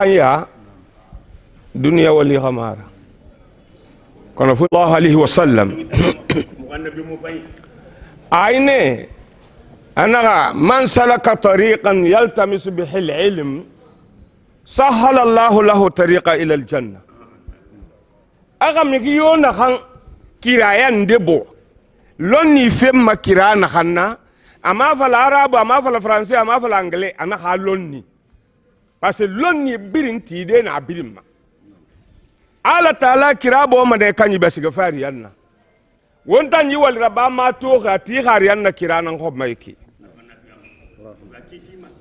يا دنيا ولي غمارة كان في الله عليه وسلم عيني أنا من سلك طريقا يلتمس به العلم سهل الله له طريقا إلى الجنة أغم يكيون خان كرايان دبو لوني فيم كرانا خانا أما فالعرب أما فالفرنسي أما فالأنجلي أنا خالوني parce que l'onni birin tide na birimma ala taala kirabo ma de kanyi basiga fari yanna wonta ni wal rabba ma to gati har yanna kirana ko mayki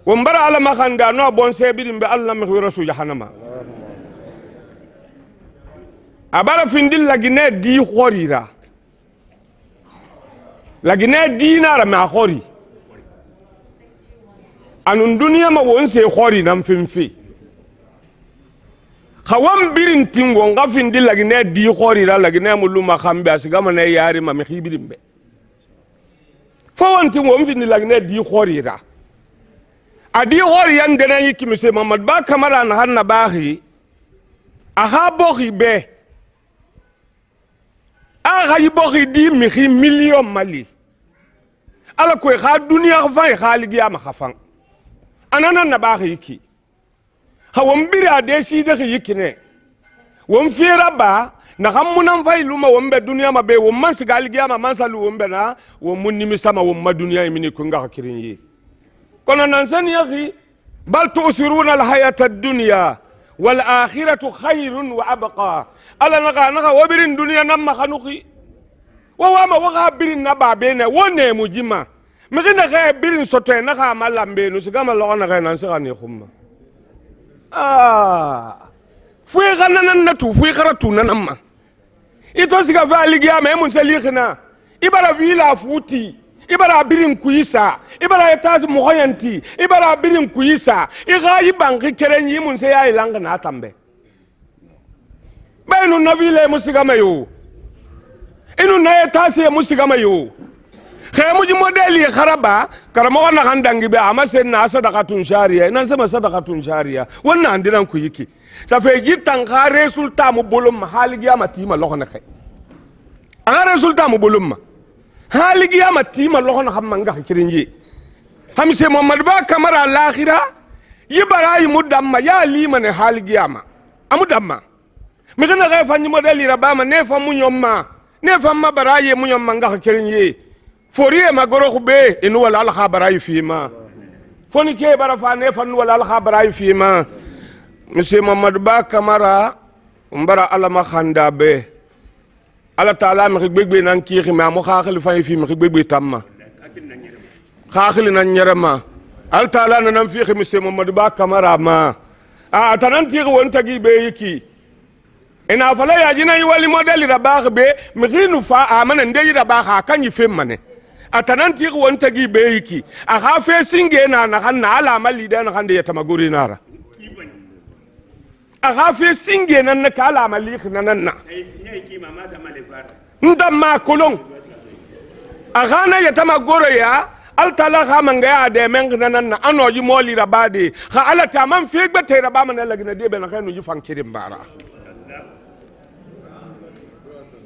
wombara ala ma khanda no bon se birim be allah mi rasul jahannama abara findil lagine di khorira lagine dinara ma khori anun duniya ma won se khori nam fimfi khawam birin tingo ngafin di lagine di khori la lagine muluma khambe asiga ma ne yari ma mi khibirimbe fo won tingo mfin di lagine di khori ra adi khori yan dana yiki mise mamad ba kamara na hanna bahi aha bokhi be aha yibokhi di mi khi million mali ala ko kha duniya fa khaligi ya ma khafan anana na ba yiki hawon bira de si de yiki ne won fira ba na hammunan failu ma won be duniya ma be won man sigal giyama man salu won be na won mun nimi sama won ma duniya mini ko nga kirin yi kono nan san yahi bal tusiruna al hayata ad-dunya wal akhiratu khairun wa abqa ala naga wabirin duniya nam ma khanuki wa ma wa birin na ba be ne wonne mujima migina ga birin sote na ga malambe no sigama lo na ga nan siga ne khumma fui ga nan na tu fui karatu nan amma ito siga valigi ya me mun salikhna ibara vila futi ibara birin kuisa ibara etage moyanti ibara birin kuisa iga yibangi kerenyi mun se ya ilanga na tambe bayinu navile musigama yo inu na etage musigama yo خيمو جي موديل خرابا كرمو انا غاندانغي بي اما سينا صدقه شاريه نان سما صدقه شاريه وانا عندنا نكو يكي صافي جي تانغا ريزولتا مو بولوم حالي يا ماتيما لوخنا خي اغا ريزولتا مو بولوم حالي يا ماتيما لوخنا خم nga خيرنجي خمسه محمد با كامرا الاخره يبراي مدام يا لي من حالي يا ما امدام ميغنا غا فاني موديل ربا ما نيفا مو نيوما نيفا ما براي مو نيوما nga خيرنجي فوريه ما غروخ بي ان ولا الخبراي فيما فوني كي برفاني فن ولا الخبراي فيما مسي محمد با كامارا مبارا على ما خندا بي على تعالى مخ بيغبي نان كي ما مو خاخل فاي في مخ بيغبي تام خاخل نان نيرما على تعالى نان في مسي محمد با كامارا ما تنانتي وانت جي بي يكي انا فلا يجينا يولي موديل رباخ بي مخينو فا امن ندي رباخ كان يفهم منه atananti wonta gi beiki a ha fe singe na hanna ala mali dan hande yata maguri nara a ha fe singe nan na kala mali nan na ndamma kolon a hana yata magoro ya altala ha manga ya de men nan na anoji moli rabade ha ala tamam fe gbete rabama na lagna de be na kanu ji fankirin bara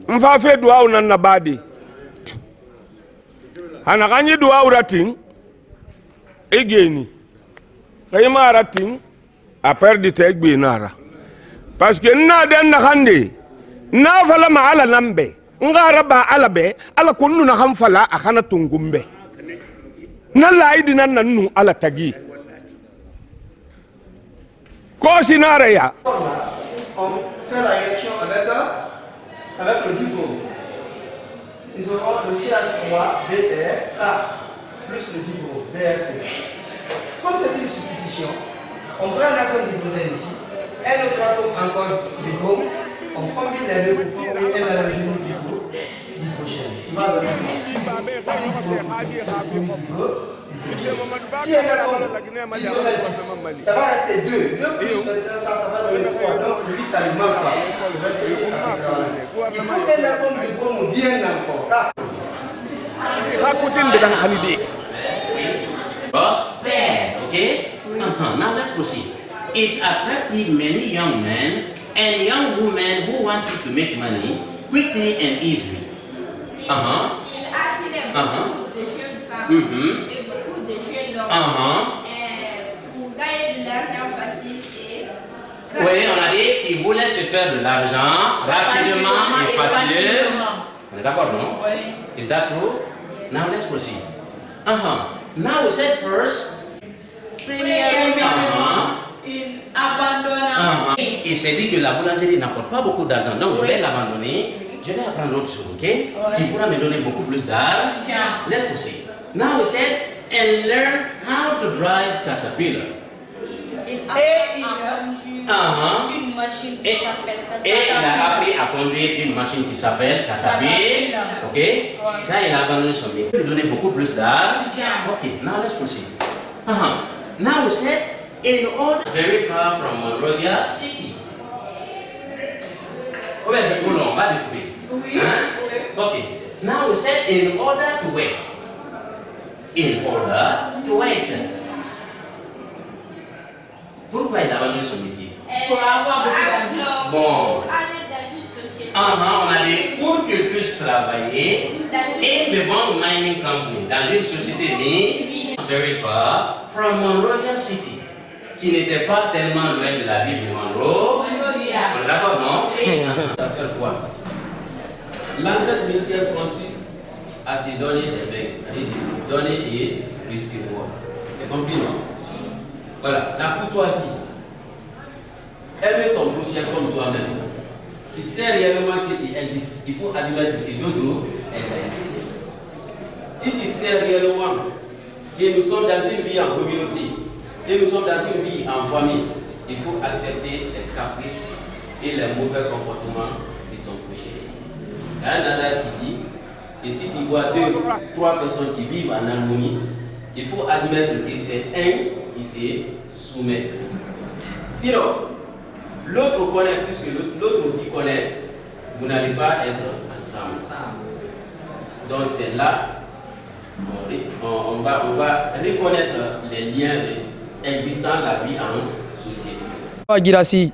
mfa fe duwa nan na badi ana ganyi duwa uratin egeni kayma ratin a perdi te egbe nara parce que na den na hande na fala ma ala nambe ngara ba ala be ala kunnu na ham fala a khana tungumbe na laidi nan nanu ala tagi ko sinara ya on fait la réaction avec le diplôme. Ils auront le CH3 BR plus le diplôme BRT. Comme c'est une substitution, on prend un atome d'hydrogène ici, un autre atome encore de brome, on combine les deux pour former un halogène d'hydrogène qui va donner acide bromure. Si un atome d'hydrogène, ça va rester 2. 2 plus maintenant ça va donner 3. Donc lui, ça ne manque pas. Le reste, ça va être il faut qu'un atome de brome vienne encore. Boss, fair, okay? Now let's proceed. It attracted many young men and young women who wanted to make money quickly and easily. Il attirait beaucoup de jeunes femmes et beaucoup de jeunes hommes pour gagner de l'argent facile et... Oui, on a dit qu'ils voulaient se faire de l'argent rapidement et facilement. On est d'accord, non? Oui. Is that true? Now let's proceed. Now we said first. Il abandonne. Il s'est dit que la boulangerie n'apporte pas beaucoup d'argent, donc je vais l'abandonner. Je vais apprendre autre chose, ok? Qui pourra me donner beaucoup plus d'argent. Let's proceed. Now we said, and learned how to drive Caterpillar. Il a conduit une machine qui s'appelle Caterpillar. Et il a appris à conduire une machine qui s'appelle Caterpillar. Ok? Quand il a abandonné son métier, il lui donnait beaucoup plus d'argent. Ok, now let's proceed. Now we said, in order very far from Monrovia City. Oh, ben c'est trop long, on va découper. Oui. Ok. Now we said, in order to work. In order to work. Pourquoi il a abandonné son métier? Pour avoir beaucoup d'argent. Bon. Aller dans une société. On a dit pour qu'il puisse travailler in the Bond Mining Company, dans une société née very far from Monrovia City, qui n'était pas tellement loin de la ville de Monroe. On est d'accord, non? Ça fait quoi? L'entraide métier consiste à se donner des becs, donner et recevoir. C'est compris, non? Voilà, la courtoisie. Aimer son prochain comme toi-même. Tu sais réellement que tu existes. Il faut admettre que d'autres existent. Si tu sais réellement que nous sommes dans une vie en communauté, que nous sommes dans une vie en famille, il faut accepter les caprices et les mauvais comportements de son prochain. Il y a un adage qui dit que si tu vois 2, 3 personnes qui vivent en harmonie, il faut admettre que c'est un qui se soumet. Sinon, l'autre connaît plus que l'autre aussi connaît, vous n'allez pas être ensemble. Donc c'est là on va reconnaître les liens existants de la vie en société. Guirassy,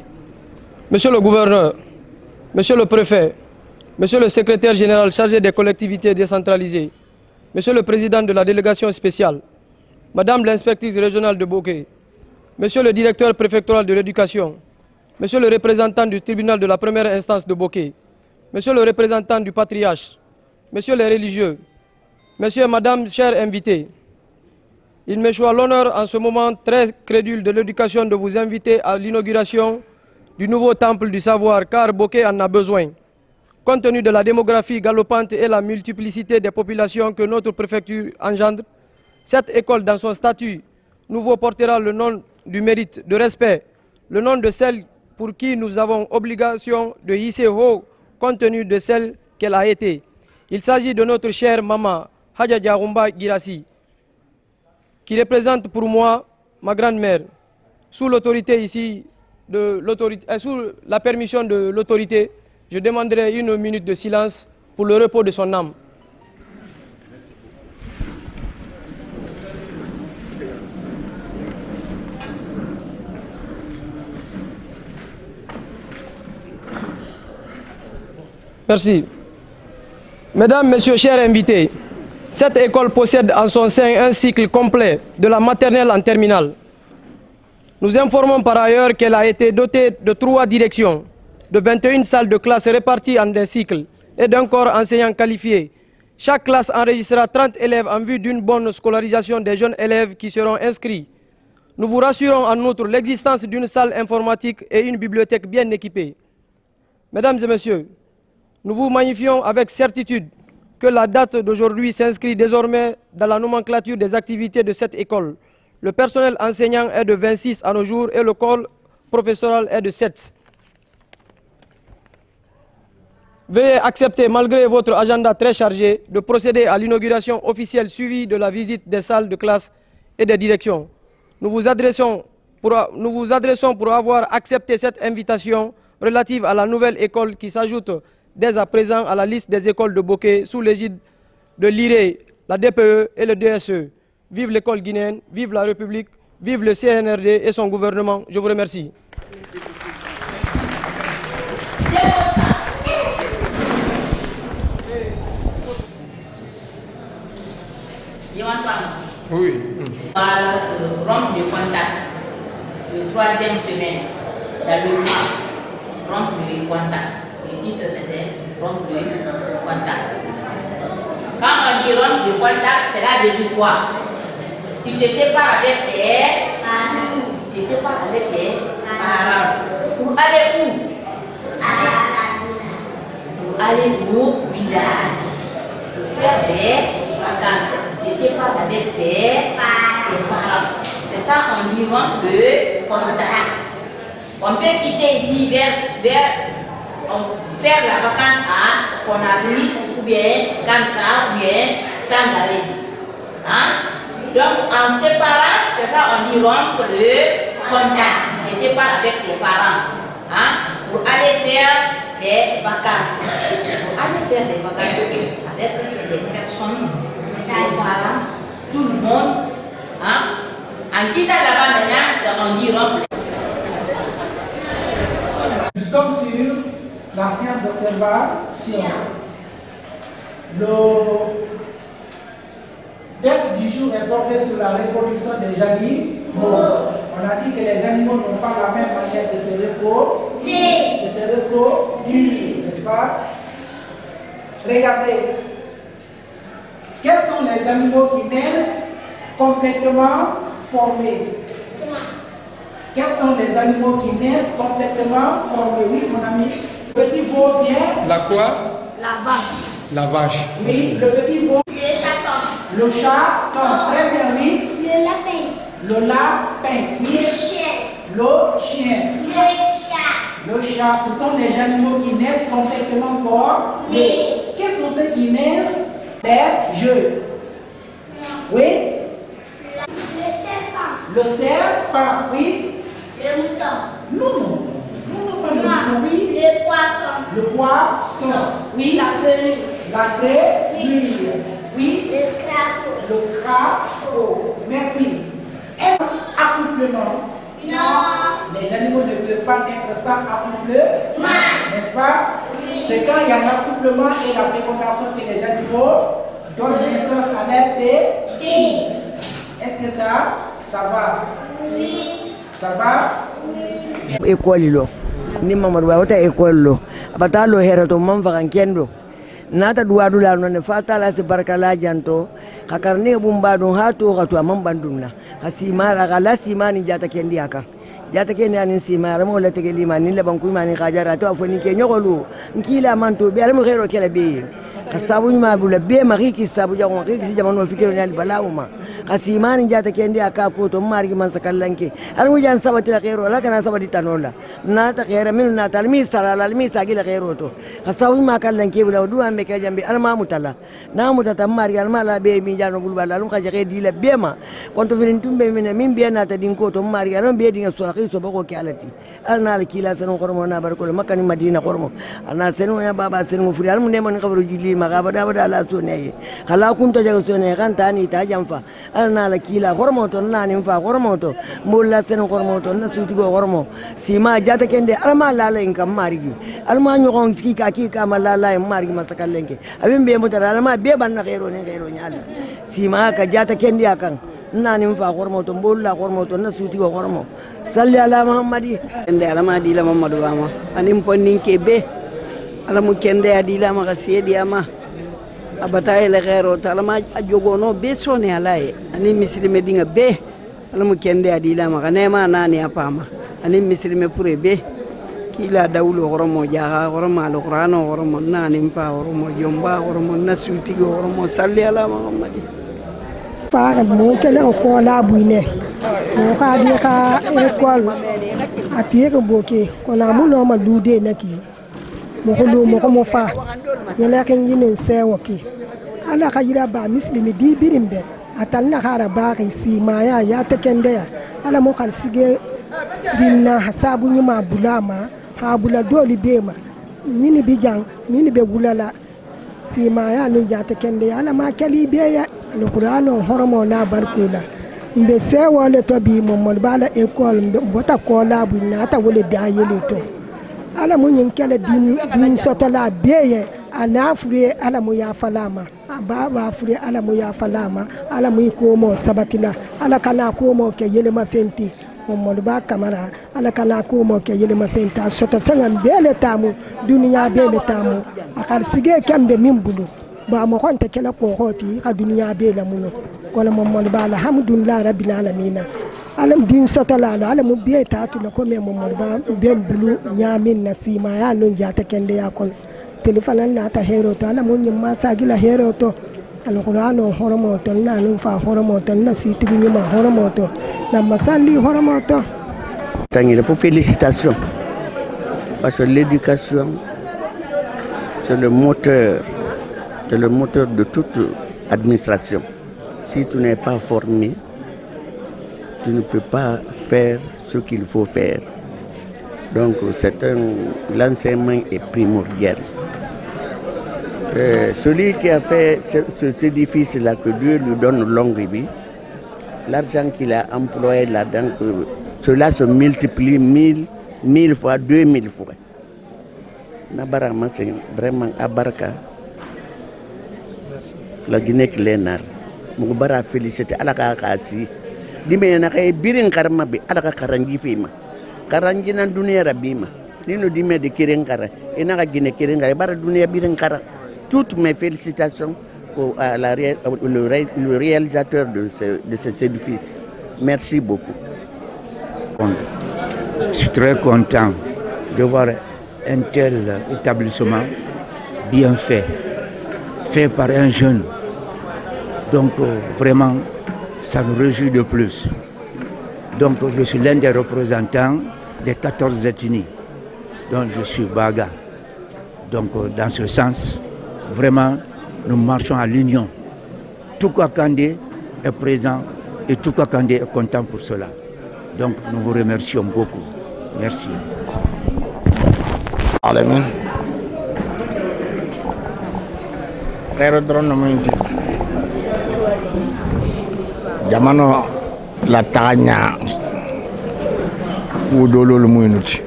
Monsieur le gouverneur, Monsieur le préfet, Monsieur le secrétaire général chargé des collectivités décentralisées, Monsieur le président de la délégation spéciale, Madame l'inspectrice régionale de Bokeh, Monsieur le directeur préfectoral de l'éducation, Monsieur le représentant du tribunal de la première instance de Bokeh, Monsieur le représentant du patriarche, Messieurs les religieux, Messieurs et Madame, chers invités, il me choisit l'honneur en ce moment très crédule de l'éducation de vous inviter à l'inauguration du nouveau temple du savoir, car Bokeh en a besoin. Compte tenu de la démographie galopante et la multiplicité des populations que notre préfecture engendre, cette école dans son statut nouveau portera le nom du mérite, de respect, le nom de celle pour qui nous avons obligation de hisser haut compte tenu de celle qu'elle a été. Il s'agit de notre chère maman, Hadja Diaroumba Guirassy, qui représente pour moi ma grand-mère. Sous l'autorité ici, sous la permission de l'autorité, je demanderai 1 minute de silence pour le repos de son âme. Merci. Mesdames, Messieurs, chers invités, cette école possède en son sein un cycle complet de la maternelle en terminale. Nous informons par ailleurs qu'elle a été dotée de 3 directions, de 21 salles de classe réparties en des cycles et d'un corps enseignant qualifié. Chaque classe enregistrera 30 élèves en vue d'une bonne scolarisation des jeunes élèves qui seront inscrits. Nous vous rassurons en outre l'existence d'une salle informatique et une bibliothèque bien équipée. Mesdames et Messieurs, nous vous magnifions avec certitude que la date d'aujourd'hui s'inscrit désormais dans la nomenclature des activités de cette école. Le personnel enseignant est de 26 à nos jours et le corps professoral est de 7. Veuillez accepter, malgré votre agenda très chargé, de procéder à l'inauguration officielle suivie de la visite des salles de classe et des directions. Nous vous adressons pour avoir accepté cette invitation relative à la nouvelle école qui s'ajoute dès à présent à la liste des écoles de Bokeh sous l'égide de l'IRE, la DPE et le DSE. Vive l'école guinéenne, vive la République, Vive le CNRD et son gouvernement. Je vous remercie. Oui. Voilà, rompre le contact. Le 3e semaine dans le mois, rompre le contact. Le titre c'était rompre le contact. Quand on dit rompre le contact, cela veut dire quoi? Tu te sépares avec tes familles, tu te sépares avec tes parents. Pour aller où? Pour aller au village. Pour faire des vacances. Tu te sépares avec tes parents. C'est ça, on dit rompre le contact. On peut quitter ici vers faire la vacance à Conakry, ou bien Kamsa, ou bien Sangaredi. Hein? Donc en séparant, c'est ça, on dit rompre le contact. Tu te sépares avec tes parents. Hein? Pour aller faire des vacances. Pour aller faire des vacances avec des personnes, des parents, tout le monde. Hein? En quittant là-bas maintenant, on dit rompre. Nous sommes sur la science d'observation. Le texte du jour est porté sur la reproduction des animaux. On a dit que les animaux n'ont pas la même manière de se reproduire, n'est-ce pas? Regardez. Quels sont les animaux qui naissent complètement formés? Quels sont les animaux qui naissent complètement formés? Oui, mon ami. Le petit veau vient. La quoi? La vache. La vache. Oui, le petit veau. Le chaton. Le chaton. Très bien, oui. Le lapin. Le lapin. Oui. Le chien. Le chien. Le chat. Le chat. Ce sont les animaux qui naissent complètement formés. Quels sont ceux qui naissent? Les jeux. Oui. Le serpent. Le serpent. Oui. Le mouton. Non. Oui. Le poisson. Le poisson. Oui. La grenouille. La grenouille. Oui. Le crapaud. Le crapaud. Merci. Est-ce accouplement? Non. Les animaux ne peuvent pas être sans accouplement. N'est-ce pas? Oui. C'est quand il y a l'accouplement et la fécondation que les animaux donnent naissance à leur petit. Est-ce que ça va? Oui. Ça va? École lo ni Mamadou Ba wata école lo abata lo herato man fakan kendo nata duwadu la non fata la se barka la janto kakarne bumba don hato kato man bandunna hasima la simani jata kendi aka jata kendi anin sima ramo la tege limani le banku mani khajara to afoni ke nyogolu nkila manto be alamu khero kala be kasabu nyuma bula be mari ki sabu jango ki si jamano fikiro nyali balawuma kasimani jata kendi aka ko to mari man sakallanke alamu jan sabati la khero la kana sabati tanola na ta khera min na talmi salala almi sagila khero to kasabu nyuma kallanke bula du ambe ka jambe alma mutala na mutata mari alma la be mi jano bulba la lum khaje ke dila be ma konto vinin tumbe min be na ta din ko to mari alma be dinga so akhi so bako ki alati alna al kila sanu qormo na barko makani madina qormo ana senu ya baba senu furi almu ne mon khabru jili magabada bada la so ne khala kun to jago so ne kan tani ta jamfa alna la kila qormo to na ni fa qormo to mulla senu qormo to na suti go qormo sima jata kende alma la la in kam mari gi alma nyogon ski ka ki ka mala la mari masakalenke abin be mutara alma be ban na khairo ne khairo nyali sima ka jata kende akan nani fa qormo to mulla qormo to na suti go qormo salli ala muhammadi ende ala ma dila Mamadou Ba ma anim ponnin ke be ala mu kende adila ma gasedi ama abata ele gero to ala ma ajogono be sone alaye anim muslime dinga be ala mu kende adila ma kanema nani apama anim muslime pure be kila dawlo goromo jaha goromo alqur'ano goromo nani fa goromo jomba goromo nasuti goromo salli ala muhammadi para mo kele ko la buine mo ka di ka école apie ko boke ko na mu no ma dude naki mo ko lu mo ko mo fa yela kan yinin sewo ki ala ka yira ba muslimi di birimbe atan na hara ba kai si maya ya tekende ya ala mo kan sige dinna hasabu nyuma bulama ha bula doli bema mini bijang mini be gulala si maya no jata kende ala ma kali be ya alqur'ano horomo na barkula mbe se wole to bi Mamadou Bala école mbe bota ko la bu nata wole da yele to ala mu nyin kala din sotola beye ana fure ala mu ya falama baba fure ala mu ya falama ala mu ko mo sabatila ala kana ko mo ke yele ma fenti Mamadou Ba Camara ala kana ko mo ke yele ma fenta soto fengan bele tamu duniya bele tamu akal sige kambe mimbulu ba mo konta kala ko hoti ka duniya bele muno kola Mamadou Ba alhamdulillah rabbil alamin alam din sotola alam biye tatu la ko me Mamadou Ba be bulu nyamin nasima ya non jata kende ya kon telephone na ta hero to alam nyimma sagila hero to alqur'ano horomoto na non fa horomoto na sitigi nyima horomoto na masali horomoto il faut félicitations parce que l'éducation c'est le moteur de toute administration. Si tu n'es pas formé, tu ne peux pas faire ce qu'il faut faire. Donc l'enseignement est primordial. Celui qui a fait cet édifice-là, que Dieu lui donne longue vie, l'argent qu'il a employé là-dedans, cela se multiplie 1000 fois, 2000 fois. Nabarama, c'est vraiment Abarka. La Guinée Clénar. Moubara félicité à la Kakasi. Dime na kay birin karma bi ala ka karangi fima. Karangi na dunia rabima. Nino dime de kirenkara. Ina ka Guinée kirenkara bara dunia birin kara. Toutes mes félicitations le réalisateur de cet édifice. Merci beaucoup. Je suis très content de voir un tel établissement bien fait par un jeune. Donc vraiment, ça nous réjouit de plus. Donc je suis l'un des représentants des 14 ethnies. Donc je suis Baga. Donc dans ce sens, vraiment, nous marchons à l'union. Toukouakandé est présent et Toukouakandé est content pour cela. Donc nous vous remercions beaucoup. Merci. Alamin. Jamano la tanya udolol muinuti.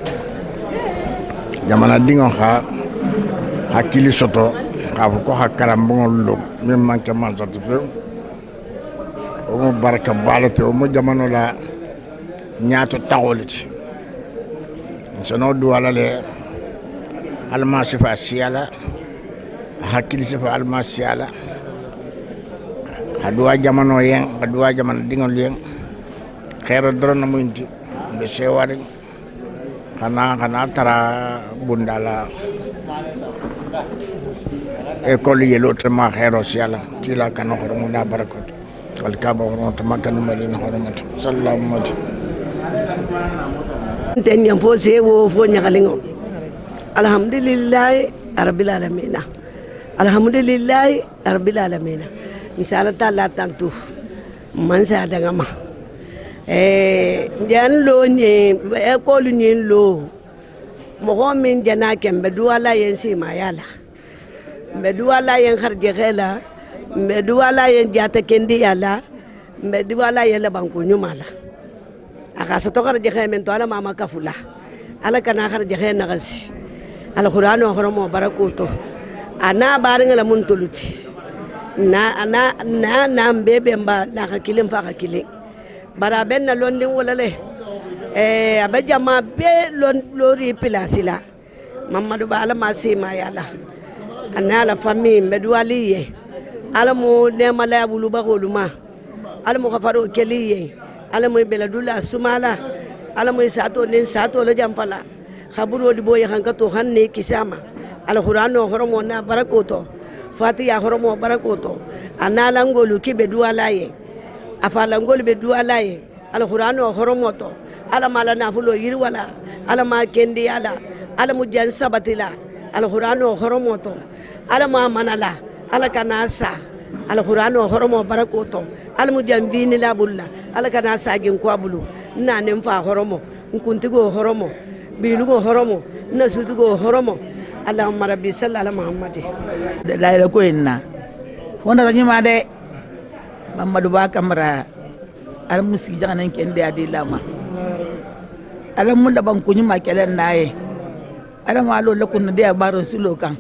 Jamana dingo ha hakili soto ko hakarambon lo même manque man satisfait o mo baraka balate o mo jamano la nyaato tawoliti sono du wala le alma sifa siala hakili sifa alma siala hadwa jamano yen hadwa jamano dingol yen khairu drone mo inti be sewari kana tara bundala école yelo tema khairu siala kila kana khoro na barakot alkaba khoro tema kanu malina khoro mat sallallahu alaihi Tenya pose wo fo nyakalingo. Alhamdulillah rabbil alamin. Alhamdulillah rabbil alamin. Misala tala tantu. Mansa daga ma. Jan lo ni école ni lo. Mo min jana kembe duwala yen sima yala. Mbe duwala yen kharje khela. Mbe duwala yen jata kendi yala. Mbe duwala yen la banku nyumala. Akaso tokar jehe mento ala mama kafula ala kana khar jehe nagasi ala qur'ano khoromo barakuto ana baringa la muntuluti na mbebe mba na hakile mfa hakile bara benna londin wala le abajama be lori pilasila Mamadou Ba ala masima yala ana la famille medwaliye ala mu ne mala bulu bagoluma ala mu khafaro keliye ala moy beladula sumala ala moy sato len sato la jamfala khaburo di boye hankato hanne kisama ala qur'ano horomo na barakoto fatiha horomo barakoto anala ngolu kibe dualaye afala ngolu be dualaye ala qur'ano horomo to ala mala nafulo yirwala ala ma kendi ala mu jan sabatila ala qur'ano horomo to ala ma manala ala kanasa ala qur'ano horomo barakoto ala mu jan vini la bulla ala kana sagin kwabulu na nem fa horomo nkuntigo horomo bilugo horomo na sutugo horomo allahumma rabbi salli ala muhammadi la ila ko inna wona tanyima de Mamadou Ba Camara ala musi jangan kende adi lama ala mun da ban kunyi makelen naye ala ma lo lokun de baro sulo kan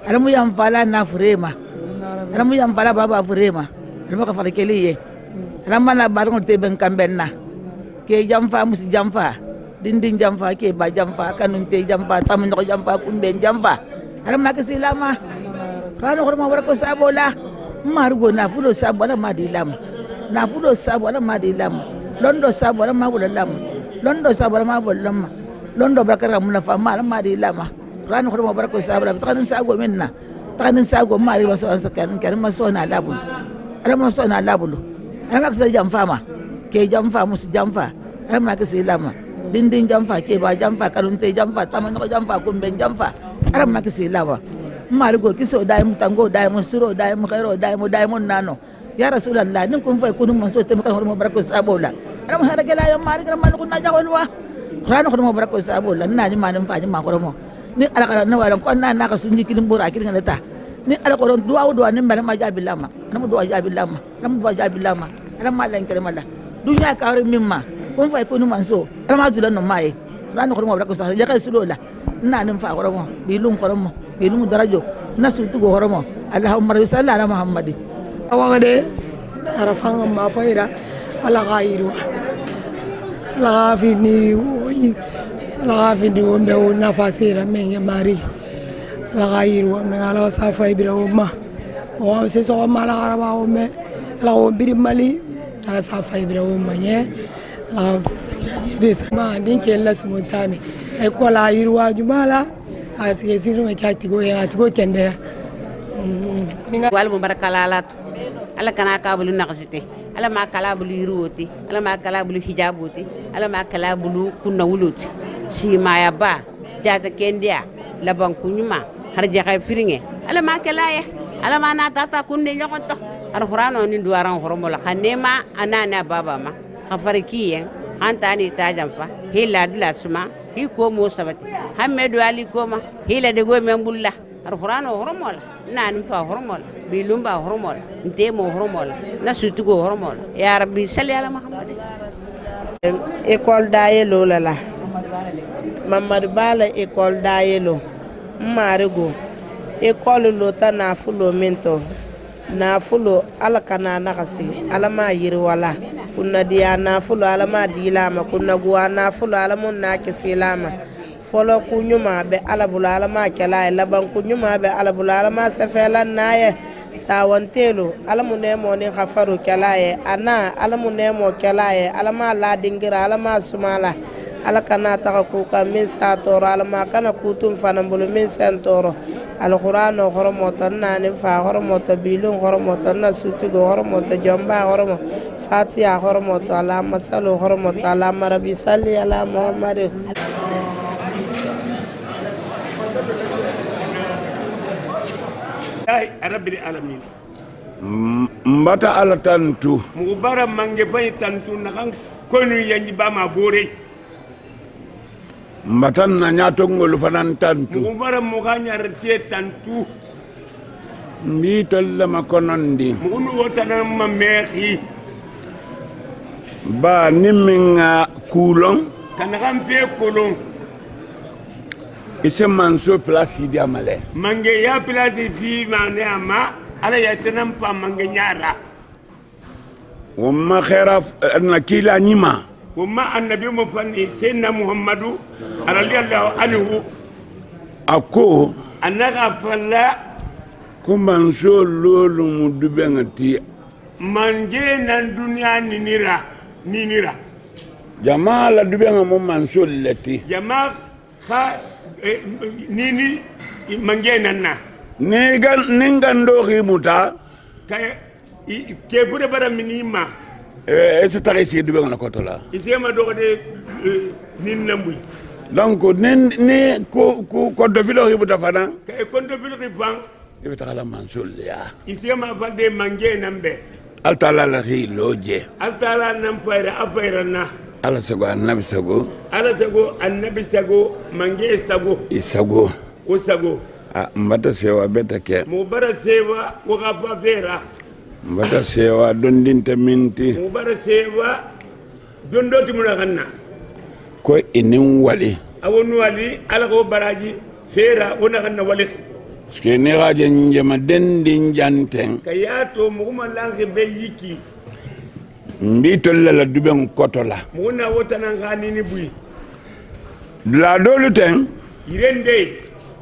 ala mu yam fala na furema ala mu yam fala baba furema ala ma ka fala keliye ala mana baron te ben kambenna ke jamfa musi jamfa dinding jamfa ke ba jamfa kanun te jamfa tamun ko jamfa kumben jamfa ala ma ka silama rano ko ma warko sabola marugo na fulo sabola ma di lam na fulo sabola ma di lam londo sabola ma wala lam londo sabola ma wala lam londo bakara mun fa ma di lama rano ko ma warko sabola takan sago menna takan sago ma ri waso sakan kan ma so na labul ala ma so na labul ala ma ka jamfa ma ke jamfa musu jamfa ala ma ka silama dinding jamfa ke ba jamfa kanun te jamfa tamun ko jamfa kumben jamfa ala ma ka silama marigo kiso dai mutango dai musuro dai mukhairo dai nano ya rasulullah nin kun fay kunu man so te kan mo barako sabola ram hada gela yam mari kan man kun na jawolwa rano ko mo barako sabola na ni manim faji ma ko mo ni ala kala na waran ko na ka sunji kilim bura kirin ngata ni ala ko don duwa ni mbala ma jabi lama nam duwa jabi lama nam duwa jabi lama ala ma lan kere mala dunya ka wari mimma kun fay kunu man so ala ma dulan no mai rano ko mo barako sa ya ka sulola na nim fa ko mo bilum ko mo bilum darajo nasu tugo horomo allahumma salli ala muhammadi awagade arafanga mafaira ala gairu ala gafini ala gafini wombe nafasira menye mari ala gairu men ala safa ibra umma o se so mala garaba umme ala wombiri mali ala safa ibra umma nye ala desma ndinke la smontami e ko la irwa jumala asike siru me katigo ya atigo kende wal mubarakalalat ala kana kabulu naqsite ala ma kala bulu yiruti ala ma kala bulu hijabuti ala ma kala bulu kunna wuluti si maya ba jata kendia laban kunyuma harja kay firinge ala ma kala ya ala ma na tata kunne nyokonto alqur'ano ni duwaran horomola khanema anana baba ma khafarkiyen antani tajamfa hilla dila suma hiko mo sabati hamedu ali koma hila de go membulla alqur'ano horomola nan fa horomola bilumba horomola ntemo horomola na sutugo horomola ya rabbi salli ala muhammad école dayelo lala mamad bala école dayelo marigo école lota na fulo mento na fulo ala kana nakasi ala ma yiri wala kunna diya na fulo ala ma dilama kunna guwa na fulo ala mun na kisilama folo kunyuma be ala bulala ma kala laban kunyuma be ala bulala ma safela naye sawantelo ala munne mo ni khafaru kalaye ana ala munne mo kalaye ala ma la dingira ala ma sumala ala kana ta ko ka min sa toro ala ma kana kutum fanambulu min sentoro alqur'ano horomoto nani fa horomoto bilun horomoto na sutugo horomoto jomba horomo fatiha horomoto ala masalu horomoto ala rabbi salli ala muhammad ay rabbil alamin mbata ala tantu mubara mange fay tantu nakan konu yanji bama bore mbatan na nyato ngolu fanan tantu mubara muganyar tie tantu mi tolla makonondi munu wotana mamehi ba niminga kulon kanakam fe kulon ise manso place di amale mange ya place fi mane ama ala ya tanam fa mange nyara wamma khaira nakila nyima wamma annabi mufani sayyidina muhammadu radiyallahu anhu ako anaka falla ko manso lolu mudube ngati manje nan dunya ninira jamaa la dube ngam manso lati jamaa ha nini mange nanna ningando rimuta ke fure bara minima se tare ci dube ngana kotola isema do de nin nambuy donc ni ko do filo rimuta fana ke ko do filo rifan e betala mansul ya isema valde mange nambe altala la ri loje altala nam fayra afayra na ala sago annabi sago ala sago annabi sago mange sago isago o sago mbata sewa beta ke mo bara sewa ko gafa fera mbata sewa dondinta minti mubara sewa dondoti muna ganna ko inin wali awonu wali ala ko baraji fera wona ganna wali skene gaje njema dendin janten kayato muguma lange be yiki mbi tolla la duben kotola muna wotana ngani ni bui la dolu ten irende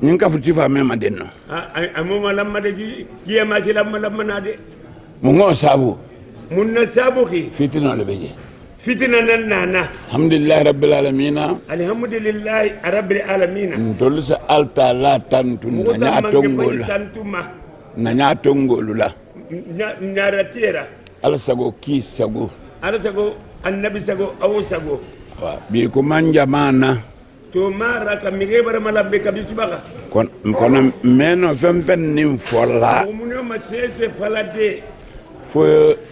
nyin ka futi fa mema denno amoma lamma de kiyama ci lamma na de mo ngo sabu munna sabu khi fitina le beje fitina nan nana alhamdulillah rabbil alamin alhamdulillah rabbil alamin tolu sa alta la tantu na tongol na nya tongol la nyara tera ala sago ki sago ala sago annabi sago aw sago bi ko manja mana to mara ka mi gebara malambe ka bisubaka kono meno fen nim fola muno ma sese falade fo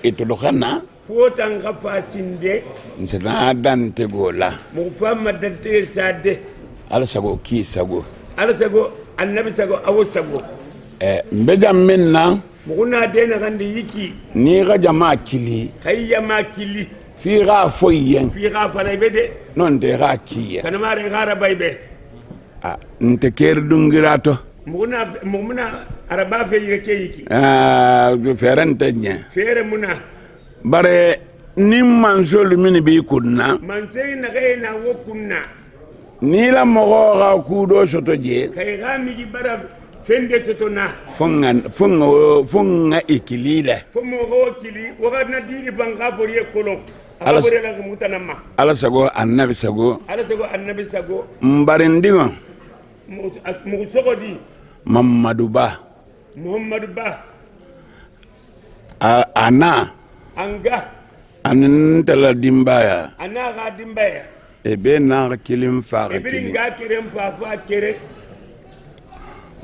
ito khana fo tanga fasinde nsana dante gola mo famma dante sade ala sago ki sago ala sago annabi sago aw sago mbedam minna muguna dena gande yiki ni ga jama kili kayya ma kili fi ga foyen fi ga fala bede non de ga kiya kana mare gara baybe nte ker dungirato muguna araba fe yike yiki ferante nya fere muna bare nim manzol min bi kunna man sey na kay na wokunna ni la mo ga kudo soto je kay ga mi gi bara fende totona fonga ikilila fomo go kili waga na diri banga boriye kolon ala boriye la mutanamma ala sago annabi sago mbarindingo mu sogodi Muhammadu Ba ana anga anantala dimbaya ana ga dimbaya ebe na kilim fa kilim ga kirem fa kere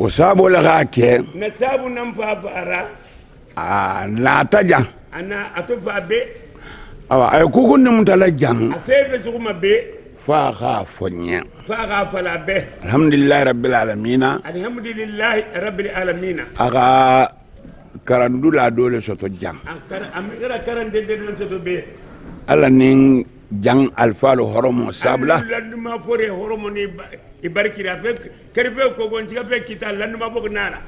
وسابو لغاكي نسابو نمفافارا لا تجان انا اتوفا بي اي كوكو نمتلا جان افيف سوما بي فاغا فنيا فاغا فلا بي الحمد لله رب العالمين الحمد لله رب العالمين اغا كراندو لا دولة سوتو جان اميرا كران دي سوتو بي الا نين جان الفالو هرمو سابلا لندما فوري هرمو ني ibarki da fek karbe ko gonti ga fek kita lan ma bok nara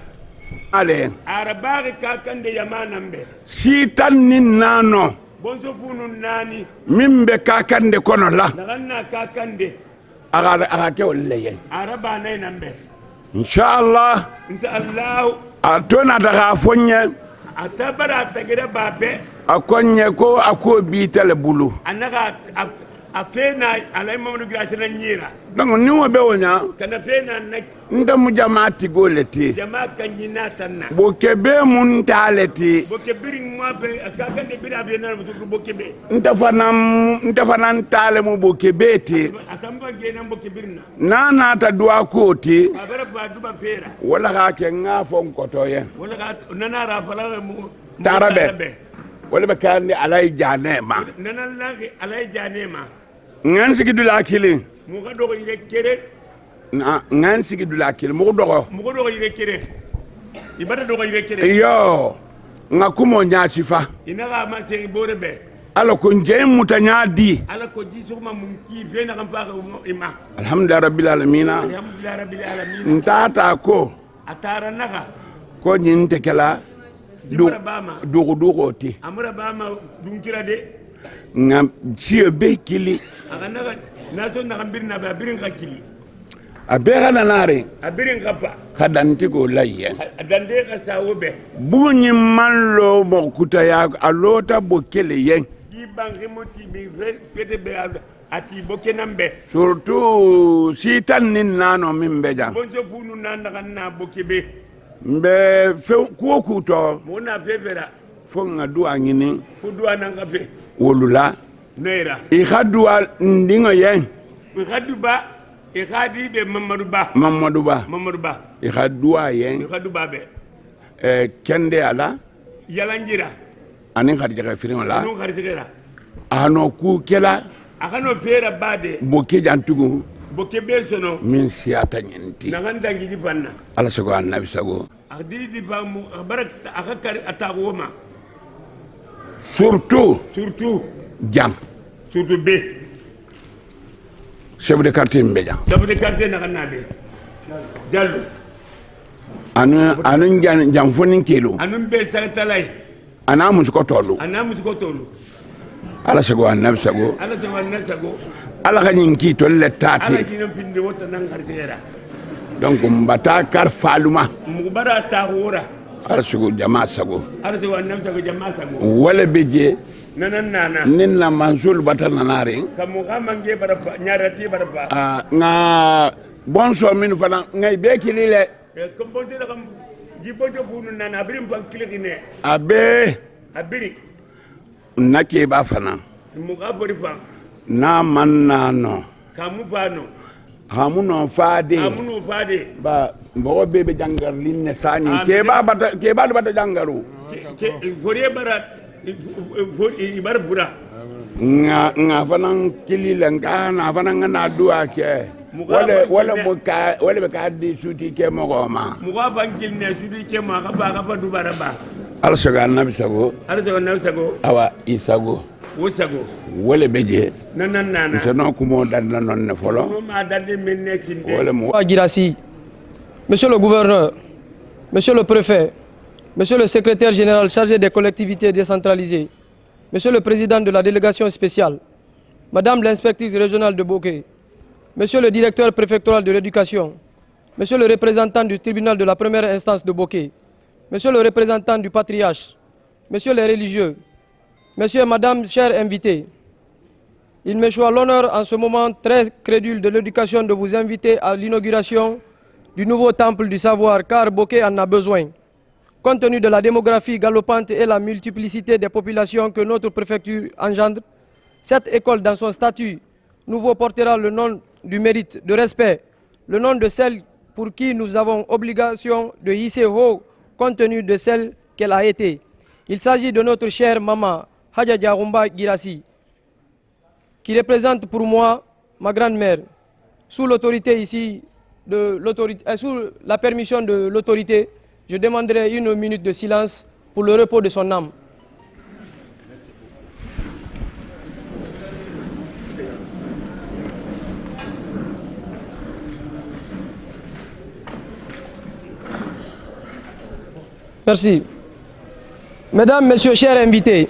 ale arabaga ka kande yamana mbe sitan nin nano bonso funu nani mimbe ka kande kono la daganna ka kande aga ke wolle araba nay nambe inshallah atona daga fonye atabara tagira babe akonye ko akobi tele bulu anaga afena alay mamadou gratina nyira donc ni wo be wonya kana fena nak nda mu jamaati goleti jama kanjina tanna bo kebe mun taleti bo kebiri mo be akaka de bira be nan mutu bo kebe nta fanan tale mo bo kebeti atamba gena bo kebirna nana ta duwa koti abara fa duba fera wala ka ke ngafo kotoye wala ka nana ra fala mu tarabe wala be kan alay janema nana langi alay janema ngan sigi dula kili mu ga dogo ire kere ngan sigi dula kili mu dogo ire kere ibada dogo ire kere yo ngakumo nya sifa ina ga ma se bore be ala ko nje mutanya di ala ko di suma mun ki fe na kan fa ga ima alhamdulillah rabbil alamin ntata ko atara naga ko nyinte kala dugu ti amura bama dunkira de ngam siyo be kili aga naga naso na kambirna ba birin ka kili abega na nare abirin ka fa kadanti go laye adande ka sawo be bunyi manlo mo kutaya alota bokele yen yi bangi moti bi pete be ati boke nambe surtout sitan nin nano mimbe jam bonjo funu nan daga na boke be mbe fe ko kuto mona fevera fo ngadu angini fu duwa nan ka fe wolula neira i khadwa ndingo yen i khadu ba i khadi be mamadou ba i khadwa yen i khadu ba be kende ala yalangira anin khadi ka firin la no khadi segera ano ku kela akano fera bade boke jantugo boke bersono min siata nyenti naganda ngi fanna ala sago annabi sago akdi di famu barak akakar atagoma Surtout Jam. Surtout B. Chef de quartier Mbédia. Chef de quartier Nakanabe. Diallo. Anu Jam Fonin Kilo. Anu B Salatalai. Ana Musko Tolu. Ana Musko Tolu. Ala Sago Anab Sago. Ala Sago Anab Sago. Ala Kaninki to le tati. Ala Kino Pinde Wota Nangartiera. Donc Mbata Kar Faluma. Mubara Tahura. Ala Sago Jama Sago. Ala Sago Anab Sago Jama Sago. Wale Beje. Nana. Nina Mansoul Batananari. Kamuka Mange Barapa, Nyarati Barapa. Nga bonso min fana ngay be kilile. Komponte la kam jibojo bunu nana abrim fan kilikine. Abe. Abiri. Nake ba fana. Muka bori fan. Na manano. Kamu fano. Hamuno fade. Hamuno fade. Ba mbogo bebe jangar linne sani. Keba bata jangaru. Forie barat. Ibar fura. Nga fana kilile nga fana nga dua ke. Wala be ka di suti ke mogoma. Muga fangil ne suti ke ma ka ba du baraba. Ala saga nabi sago. Ala saga nabi sago. Awa isago. Wo sago. Wala beje. Nana. Seno kumo dan non ne folo. No ma dande menne kinde. Wala mo. Girassi, Monsieur le gouverneur, Monsieur le préfet, Monsieur le secrétaire général chargé des collectivités décentralisées, Monsieur le président de la délégation spéciale, Madame l'inspectrice régionale de Bokeh, Monsieur le directeur préfectoral de l'éducation, Monsieur le représentant du tribunal de la première instance de Bokeh, Monsieur le représentant du patriarche, Messieurs les religieux, Messieurs et Madame, chers invités, il me choisit l'honneur en ce moment très crédule de l'éducation de vous inviter à l'inauguration du nouveau temple du savoir, car Bokeh en a besoin. Compte tenu de la démographie galopante et la multiplicité des populations que notre préfecture engendre, cette école dans son statut nouveau portera le nom du mérite, de respect, le nom de celle pour qui nous avons obligation de hisser haut compte tenu de celle qu'elle a été. Il s'agit de notre chère maman, Hadja Diaroumba Girassi, qui représente pour moi ma grand-mère. Sous l'autorité ici, sous la permission de l'autorité, je demanderai 1 minute de silence pour le repos de son âme. Merci. Mesdames, Messieurs, chers invités,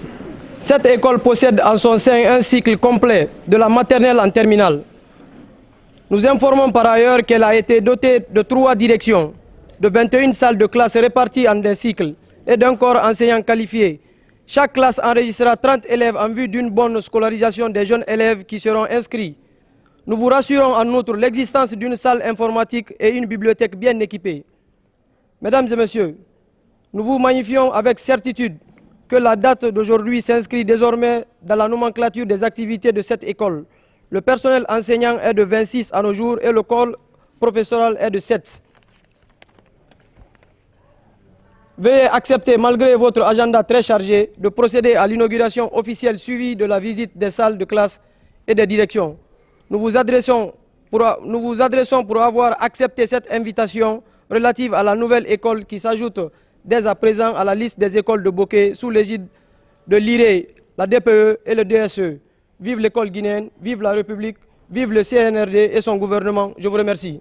cette école possède en son sein un cycle complet de la maternelle en terminale. Nous informons par ailleurs qu'elle a été dotée de 3 directions, de 21 salles de classe réparties en des cycles et d'un corps enseignant qualifié. Chaque classe enregistrera 30 élèves en vue d'une bonne scolarisation des jeunes élèves qui seront inscrits. Nous vous rassurons en outre l'existence d'une salle informatique et une bibliothèque bien équipée. Mesdames et messieurs, nous vous magnifions avec certitude que la date d'aujourd'hui s'inscrit désormais dans la nomenclature des activités de cette école. Le personnel enseignant est de 26 à nos jours et le corps professoral est de 7. Veuillez accepter, malgré votre agenda très chargé, de procéder à l'inauguration officielle suivie de la visite des salles de classe et des directions. Nous vous adressons pour avoir accepté cette invitation relative à la nouvelle école qui s'ajoute dès à présent à la liste des écoles de Bokeh sous l'égide de l'IRE, la DPE et le DSE. Vive l'école guinéenne, vive la République, vive le CNRD et son gouvernement. Je vous remercie.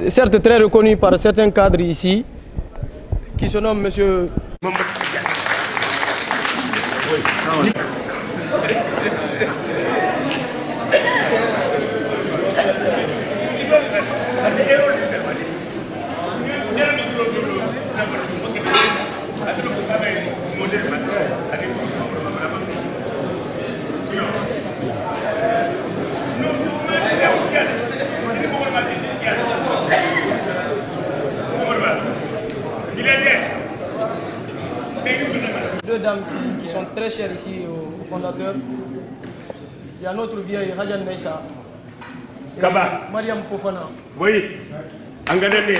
Certes très reconnu par certains cadres ici, qui se nomment Monsieur... Deux dames qui sont très chères ici au fondateur. Il y a notre vieille Hadjan Neissa. Kaba. Mariam Fofana. Oui. Angadane. Oui.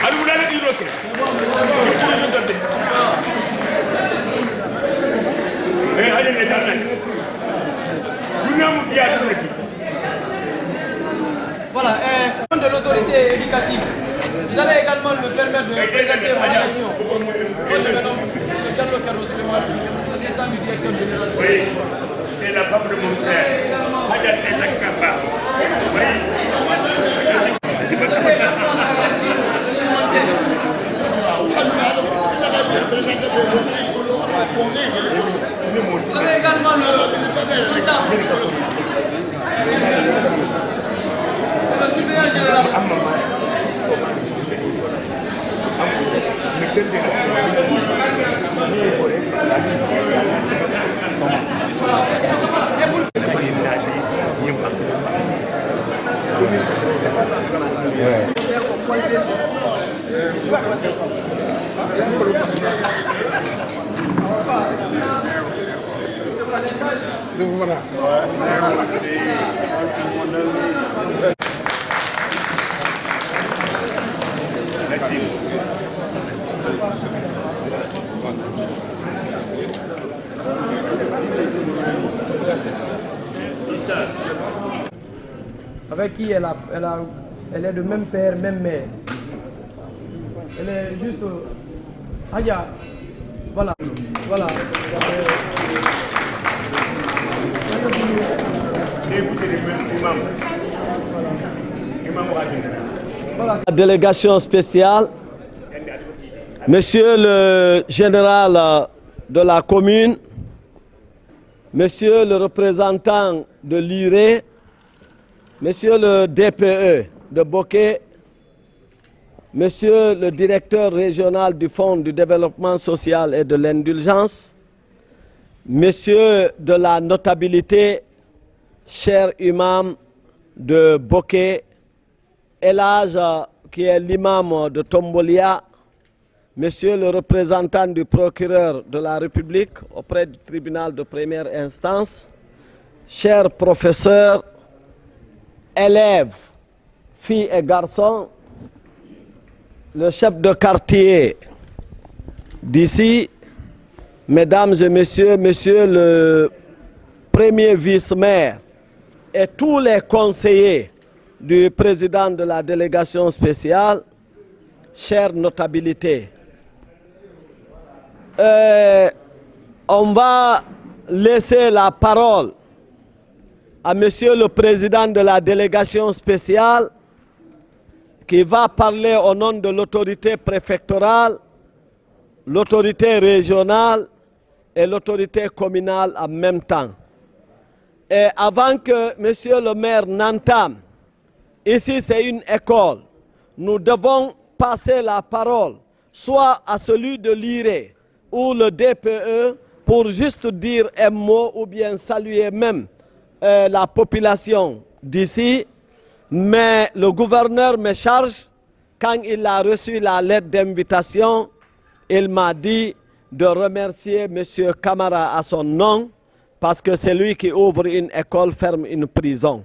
Allez, vous allez dire l'autre. Voilà. également me permettre de présenter ma réaction. Assistant du directeur général. Oui, c'est la femme de mon frère. Madame est incapable. Vous avez également le surveillant général. Avec qui elle est de même père, même mère. Elle est juste... Aya, voilà, voilà. La délégation spéciale, Monsieur le général de la commune, Monsieur le représentant de l'IRE, Monsieur le DPE de Bokeh, Monsieur le directeur régional du Fonds du développement social et de l'indulgence, Monsieur de la notabilité, cher imam de Bokeh, Elhadj qui est l'imam de Tombolia, Monsieur le représentant du procureur de la République auprès du tribunal de première instance, chers professeurs, élèves, filles et garçons, le chef de quartier d'ici, mesdames et messieurs, monsieur le premier vice-maire et tous les conseillers du président de la délégation spéciale, chères notabilités. On va laisser la parole à monsieur le président de la délégation spéciale qui va parler au nom de l'autorité préfectorale, l'autorité régionale et l'autorité communale en même temps. Et avant que monsieur le maire n'entame, ici c'est une école, nous devons passer la parole soit à celui de l'IRE ou le DPE pour juste dire un mot ou bien saluer même la population d'ici, mais le gouverneur me charge, quand il a reçu la lettre d'invitation, il m'a dit de remercier M. Camara à son nom, parce que c'est lui qui ouvre une école, ferme une prison.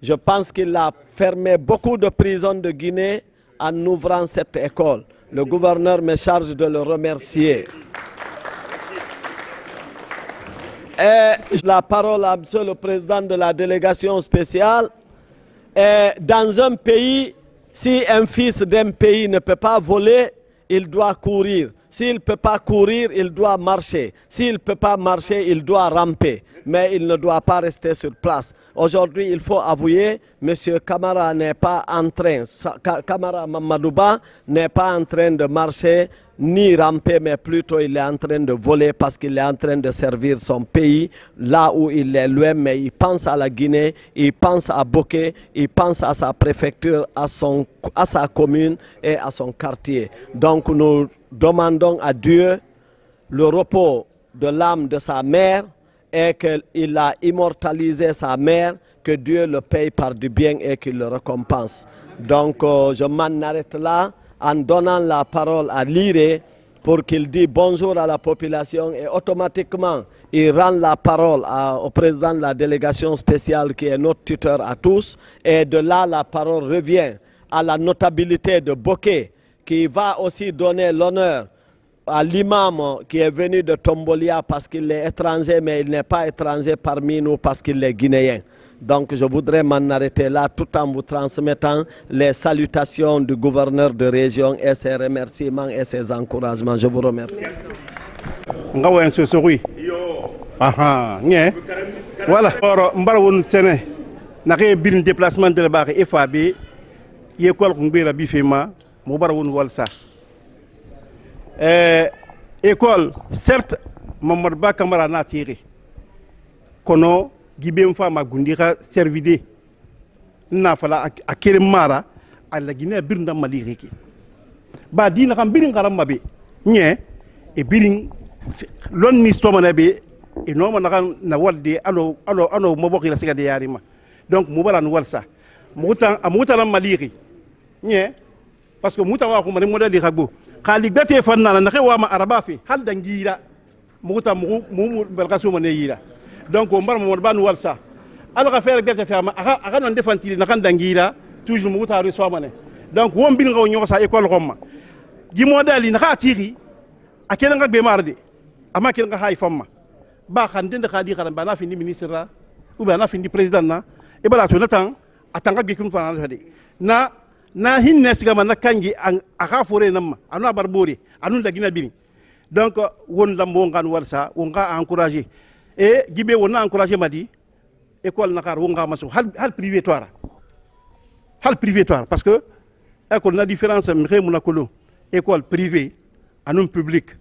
Je pense qu'il a fermé beaucoup de prisons de Guinée en ouvrant cette école. Le gouverneur me charge de le remercier. Et la parole à M. le président de la délégation spéciale. Et dans un pays, si un fils d'un pays ne peut pas voler, il doit courir. S'il ne peut pas courir, il doit marcher. S'il ne peut pas marcher, il doit ramper. Mais il ne doit pas rester sur place. Aujourd'hui, il faut avouer, M. Camara n'est pas en train, Camara Mamadouba n'est pas en train de marcher ni ramper, mais plutôt il est en train de voler parce qu'il est en train de servir son pays là où il est loin, mais il pense à la Guinée, il pense à Bokeh, il pense à sa préfecture, à sa commune et à son quartier. Donc nous demandons à Dieu le repos de l'âme de sa mère et qu'il a immortalisé sa mère, que Dieu le paye par du bien et qu'il le récompense. Donc je m'en arrête là en donnant la parole à l'IRE pour qu'il dise bonjour à la population et automatiquement il rend la parole au président de la délégation spéciale qui est notre tuteur à tous, et de là la parole revient à la notabilité de Bokeh qui va aussi donner l'honneur à l'imam qui est venu de Tombolia parce qu'il est étranger, mais il n'est pas étranger parmi nous parce qu'il est guinéen. Donc je voudrais m'en arrêter là tout en vous transmettant les salutations du gouverneur de région et ses remerciements et ses encouragements. Je vous remercie. Voilà. Mbarawon Séné, n'a rien bien déplacement de la barre FAB, école Kumbera Bifema, Moubarawon Walsa. École, certes, Mamarba Kamara n'a tiré. Kono, Gibem Fama Gundira servide. N'a fala à Keremara, à la Guinée Birna Maliriki. Badin Rambirin Karamabe, Nye, et Biring, l'on Nistomanabe. Et non, na walde alo mobok la siga de yarima. Donc mubala nou walsa. Moutan na maliri. Nye parce que moutan wa ko mari modali rago. Khali gate fanna na xewa ma araba fi hal dangira. Moutan mu belgaso mo ne yira. Donc on bar mo ban walsa. Al ga faire gate fama aga non defantili na kan dangira toujours moutan reçoit mané. Donc won bin ngaw ñoko sa école romma. Gi modali na ka tiri akela nga be marde. Ama kel nga hay famma. Ba khande khadi kharam bana fini ministre ou bana fini président na e bala to natan atanga bi kun fana na hinne siga man kangi aka fore namma anu barbori anu da gina bini donc won lambo ngan warsa won ga encourager et gibe won encourager madi école nakar won ga maso hal privé toire parce que école na différence mre muna kolo école privée anum public.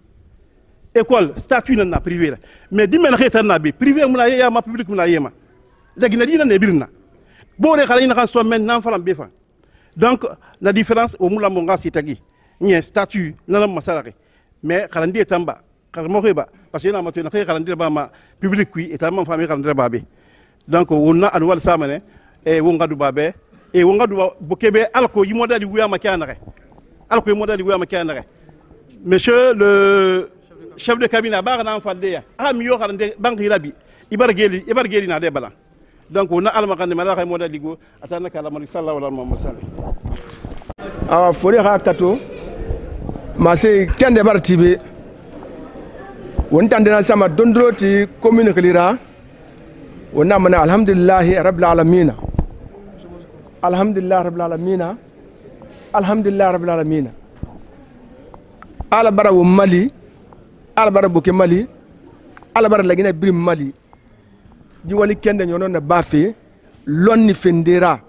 École statut na privé mais di men xetan na bi privé mu na ya ma public mu na yema legi na dina ne birna bo re xala ina kan so men nan falam be fa donc la différence au mula monga sitagi ni statut na masarare mais xalandi tamba xalmo xeba parce que na ma to na xalandi ba ma public kui et tam famille xalandi ba be donc wonna anwal samane e wonga du babe e wonga du bokebe alko yi modali wuya ma kanare alko yi modali wuya ma kanare monsieur le chef de cabinet ba na faldeya mi yo xarande banque rabi ibargeli na de bala donc on a alma kan mala kay moda ligo atana kala mali sallallahu alaihi wasallam fori ha kato ma se kende bartibe won tandena sama dondroti commune khilira wona mana alhamdulillah rabbil alamin alhamdulillah rabbil alamin alhamdulillah rabbil alamin ala bara wo mali albara boke mali albara lagina brim mali di wali kende nyono na bafe lonni fendera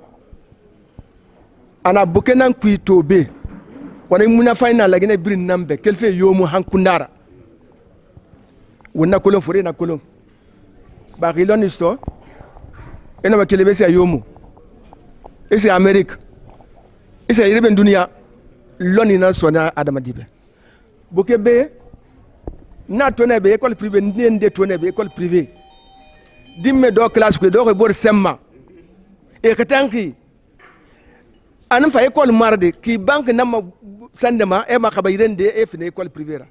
ana boke nan kuitobe wona muna final lagina brim nambe kelfe yomu hankundara wona kolon fore na kolon ba rilon isto ena ma kelebe se yomu ese amerique ese irebe dunia lonni na sona adama dibe boke be na tone be école privée ndende tone be école privée dimme do classe ko do ko bor semma e katanki an fa école marde ki banque nama sandema e ma khabayrende e fine école privée ra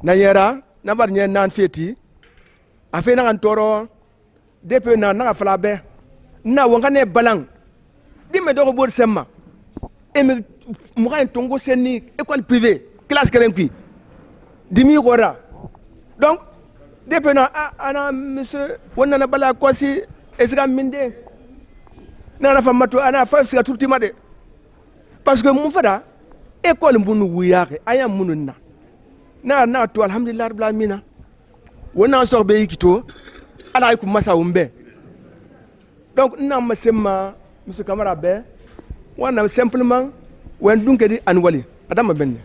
na yera na bar nyen nan feti afe na antoro depe na falabe na wonga ne balang dimme do ko bor semma e mi mo kan tongo senni école privée classe kerenki dimi gora donc depuis ana monsieur wonna na bala kosi esga minde na fa mato ana fa siga tultima de parce que mu fada école mbunu wuyake aya mununna na to alhamdulillah rabbil alamin wonna so be yikito ala ku masa umbe donc na masema monsieur Camara be wonna simplement wen dunke di anwali adama benne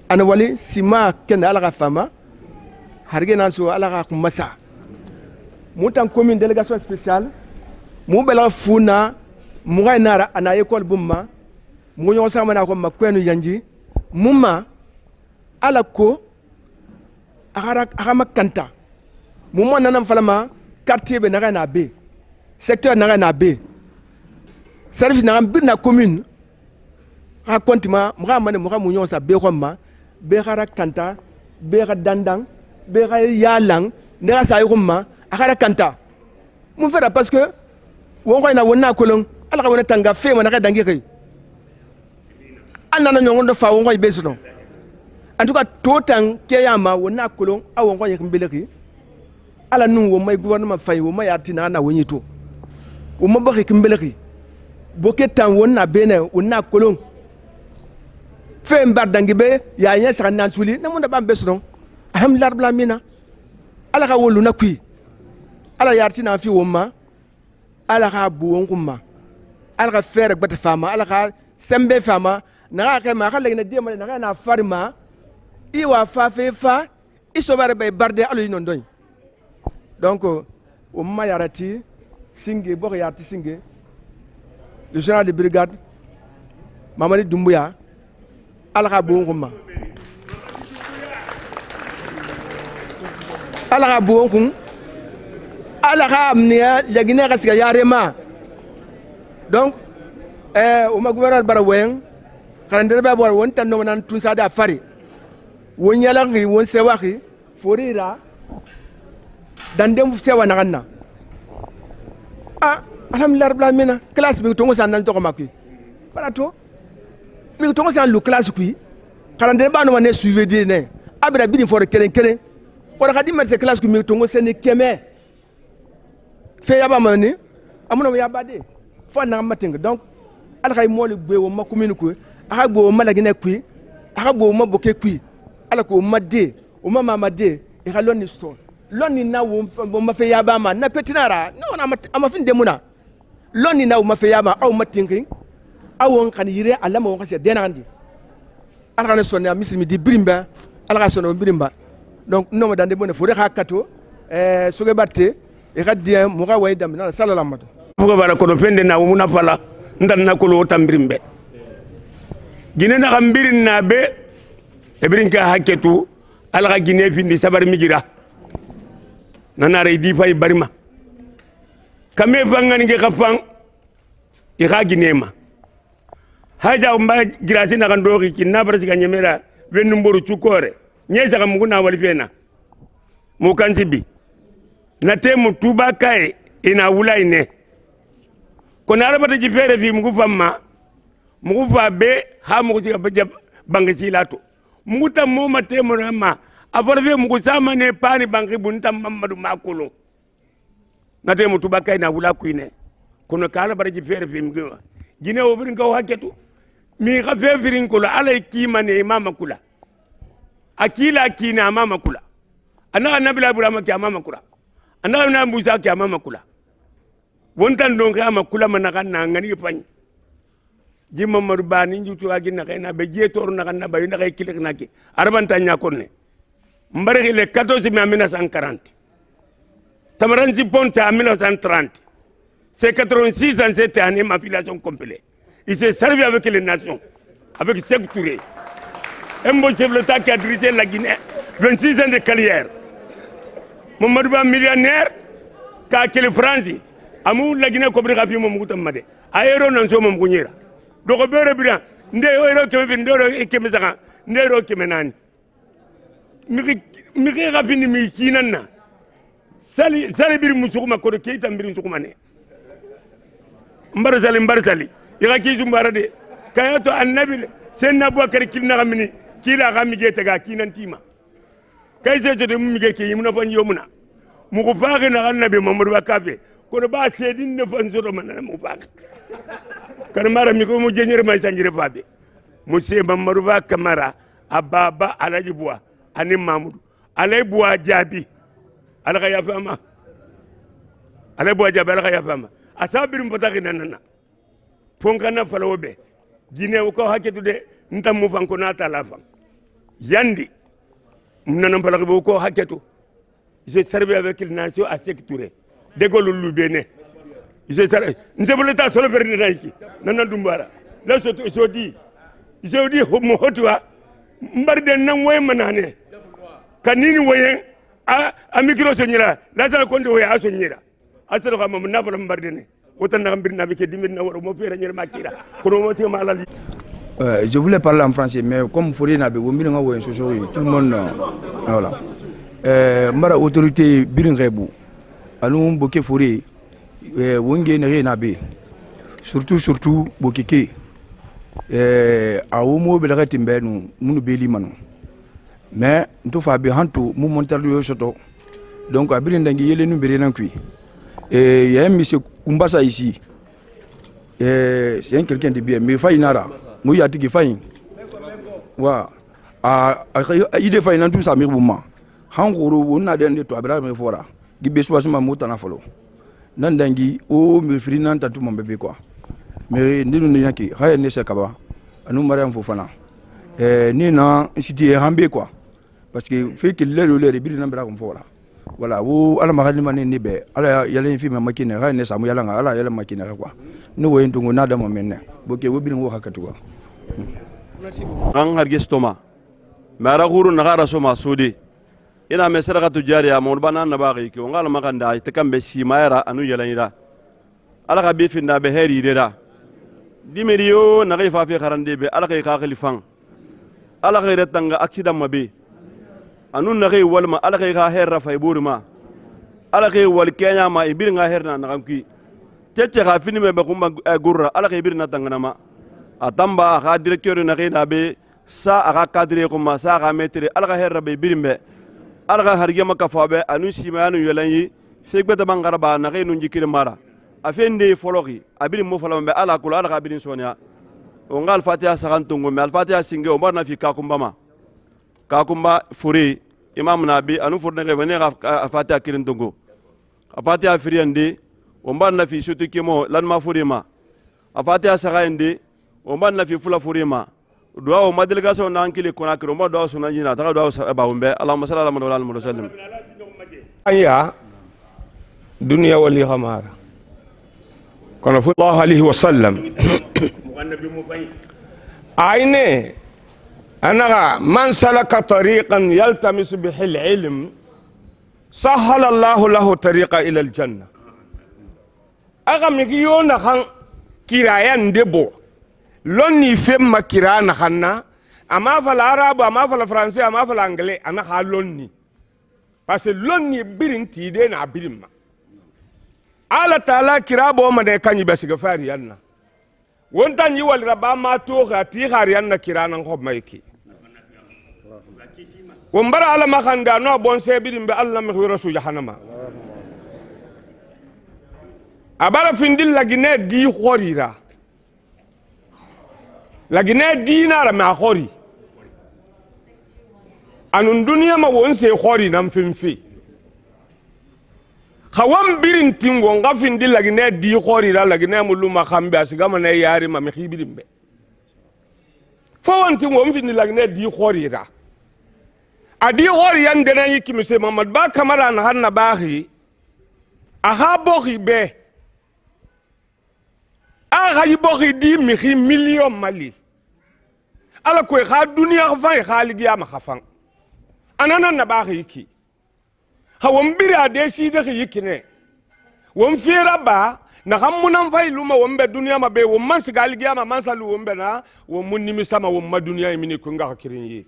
ana wali sima ken ala ka fama harge nan so ala ka masa mutan commune délégation spéciale mu bela funa mu ga nara ana école bumma mu nyo sama na ko makwenu yanji mumma ala ko aga makanta mumma nanam falama quartier be na be secteur na be service na birna commune ha kontima mu ga mane mu ga mu nyo sa be ko ma be khara kanta be ga dandang be ga yalang ne ga sayi kumma akara kanta mun fera parce que won ko na wonna kolon ala ka wona tanga fe ma na ga dangi kay anana nyongo do fa won ko be suno en tout cas totan keyama wona kolon awon ko yekin beleki ala nun wo may gouvernement fay wo may artina na wonito wo mabaki kimbeleki boketan wona bene wona kolon fe mbar dangibe ya yen sa nan suli na munda bam besron alhamdulillah rabbil alamin ala ka wolu na kui ala yartina fi woma ala ka buwon kuma ala ka fere gbata fama ala ka sembe fama na ka ma ka legna dema na ka na farma iwa fa fe fa isobare bay barde alo non doy donc o ma yarati singe bok yarati singe le général de brigade Mamadi Doumbouya ala ka buwon kuma ala ka buwon kun ala ka amnia jagine ka siga yarema donc o ma gouvernement bara wen kandere ba bor won tan no nan tun sa da fari won yala ngi won sewa ki forira dandem sewa na ganna alhamdulillah rabbil alamin classe bi to ngo san nan to ko makki para to mi to ngo san lu classe ku kandere ba no ne suivi di ne abira bi ni for keren keren ko da kadi merce classe ku mi to ngo sen keme fe yaba mani amuna yaba de fo na mating donc al khay moli gbe wo makumini ku aka gbo ma lagine ku aka gbo ma boke ku ala ko ma de o ma mama de e ka loni store loni na wo ma fe yaba ma na petinara no na ama fin de muna loni na wo ma fe yaba aw mating awon kan yire alama won kase denandi ala kan sonna misimi di birimba ala ka sonna birimba donc no ma dande bone fo re ka kato soge batte e ka dien mo ga way dam na sallallahu alaihi fuga bara kono pende na muna fala ndan na kolo tambirimbe gine na gambirin na be ebrin ka haketu alga gine findi sabar migira nana re di fay barima kame fangani ge khafang e ga gine ma haja mba girati na gandori kinna bar siga nyemera wennu mboru chukore nyeza ga muguna wali fena mo kantibi na temu tuba kai ina wula ine kona arabata ji fere fi mugu famma mugu fa be ha mugu ci bangi ci lato mugu tam mo mate mo ma afarfe mugu sama ne pani bangi bunta mamadu makolo na te mutu bakay na wula kuine kono kala bara ji fere fi mugu gine o birin ko haketu mi ga fe firin ko ala kima ne mama kula akila kina mama kula ana nabila burama ki mama kula ana na musa ki mama kula wontan don kama kula manaka na ngani fany ji Mamadou Ba ni njutu agi na kayna be je tor na kanna bayu na kay kilik naki arban tanya konne mbare le 14 mai 1940 tamaranji ponta en 1930 c'est 86 ans cette année ma filiation complète il s'est servi avec les nations avec Sékou Touré un bon chef de l'État qui a dirigé la Guinée 26 ans de carrière Mamadou Ba millionnaire ka kele France amu la Guinée ko brika fi mom gutam made ayero nan so mom kunyira do ko bere bidan nde yero ke bi ndoro ke mi saka ndero ke menani mi ga fini mi kinanna sali bir musukuma ko ke tam bir musukuma ne mbar sali ya ki jumbara de kayato annabi senna Abubakar kinna gamini kila ga mi gete ga kinan tima kay je de mi ge ke yimna fan yomuna mu ko faage na annabi Mamadou Ba kafe ko ba sedin ne fan zoro man mu faage kan mara mi ko mu jenyer may sanjire faabe monsieur Mamadou Ba Camara ababa alaji bois ani Mamadou alay bois jabi alaka ya fama alay bois jabi alaka ya fama asabir mbotaki nanana fonkana falobe Guinée ko haketu de ntam mu fanko na talafa yandi nanam balaki ko haketu j'ai servi avec les nations à Sékou Touré de Gaulle Loubéné j'ai servi nous l'État solo verni naiki nana dumbara là je dis mo hotwa mbarde nan way manane kanini wayen a micro sonyira la sala konde way a sonyira asalo ko mam nafala mbarde ne wotan na mbirna be ke dimir na woro mo fere nyir makira ko mo te malal. Je voulais parler en français, mais comme Fourier n'a pas tout le monde, voilà. Mara autorité Birinrebu, alors Boké Fourier, Wenge Nabe, surtout Bokeke, à Omo Belretimbe, nous Bélimano. mais nto fa bi hantu mu montar yo soto donc abiri ndangi yele nu bere nan kui et il y a un monsieur Kumbasa ici c'est un quelqu'un de bien mais fainara mu ya tigi fain wa ide fain nan tout ça mi buma hangoro wona den to abira me fora gibe so asma mota na folo nan dangi o mi firi nan tatu mo bebe quoi mais ndinu ni yaki haya ne se kaba anu mariam fofana ni na siti hambe quoi parce que fait que le bi nan bira ko fora voilà wo ala magali mane ni be ala yalen fi ma makine haya ne samu yala ala yala makine quoi ni wo entungo na da mo menne boke wo bi wo hakatu quoi an hargis toma mara guru na gara soma sodi ina me sadaka tu jariya mo bana na bagi ki ngala maganda te kambe si mayra anu yalanida ala ka bi finda be heri deda dimeriyo na ga fa fi kharande be ala ka khalifan ala ka retanga accident mabe anu na ga walma ala ka herra fa iburma ala ka wal kenya ma ibir nga herna na kamki tete ka fini me be kumba gurra ala ka ibir na tangana ma atamba ka directeur na ga be sa aka cadre ko ma sa aka metre ala ka herra be birimbe ala ka harge maka fabe anu simanu yelanyi fegbeta bangara ba na ga nu jikire mara afende fologi abiri mo folo be ala kula ala ka birin sonia o ngal fatiha sagantungo me al fatiha singe o barna fi kakumba furi imam nabi anu furna ga vene ga fatiha kirin tungo fatiha firiyande o barna fi sutukimo lan ma furima fatiha sagande o barna fi fula furima dua o madelegation na ankili kona kiro mo dua sunan jina ta dua ba umbe allahumma salli ala muhammad wa sallam aya dunya wali khamara kono fu allah alaihi wasallam ayne anaga man salaka tariqan yaltamisu bihi alilm sahala allah lahu tariqa ila aljanna aga mi yona khan kirayan debo lonni femma kira na khanna ama fala arabu ama fala français ama fala anglais ana kha lonni parce que lonni birin tide na birimma ala taala kira bo ma de kanyi basiga fari yanna wonta ni wal rabba ma to ga ti har yanna kira nan ko mayki wombara ala ma khanda no bon se birim be allah mi rasul jahannama abara findil lagine di khorira lagine dinara ma khori anun duniya ma won se khori nam fimfi khawam birin tingo ngafin di lagine di khori la lagine muluma khambe asigama na yari ma mi khibirimbe fo won tingo mfin di lagine di khori ra adi khori yan dana yiki mise mamad ba kamara na hanna bahi aha bokhi be aha yibokhi di mi khi million mali ala koy kha duniya khafan khaligi ya ma khafan anana na ba yiki khawam bira de si de yiki ne won fira ba na khamunan failuma won be duniya ma be won man sigaligi ya ma man salu won be na won mun nimi sama won ma duniya mini ko nga kirin yi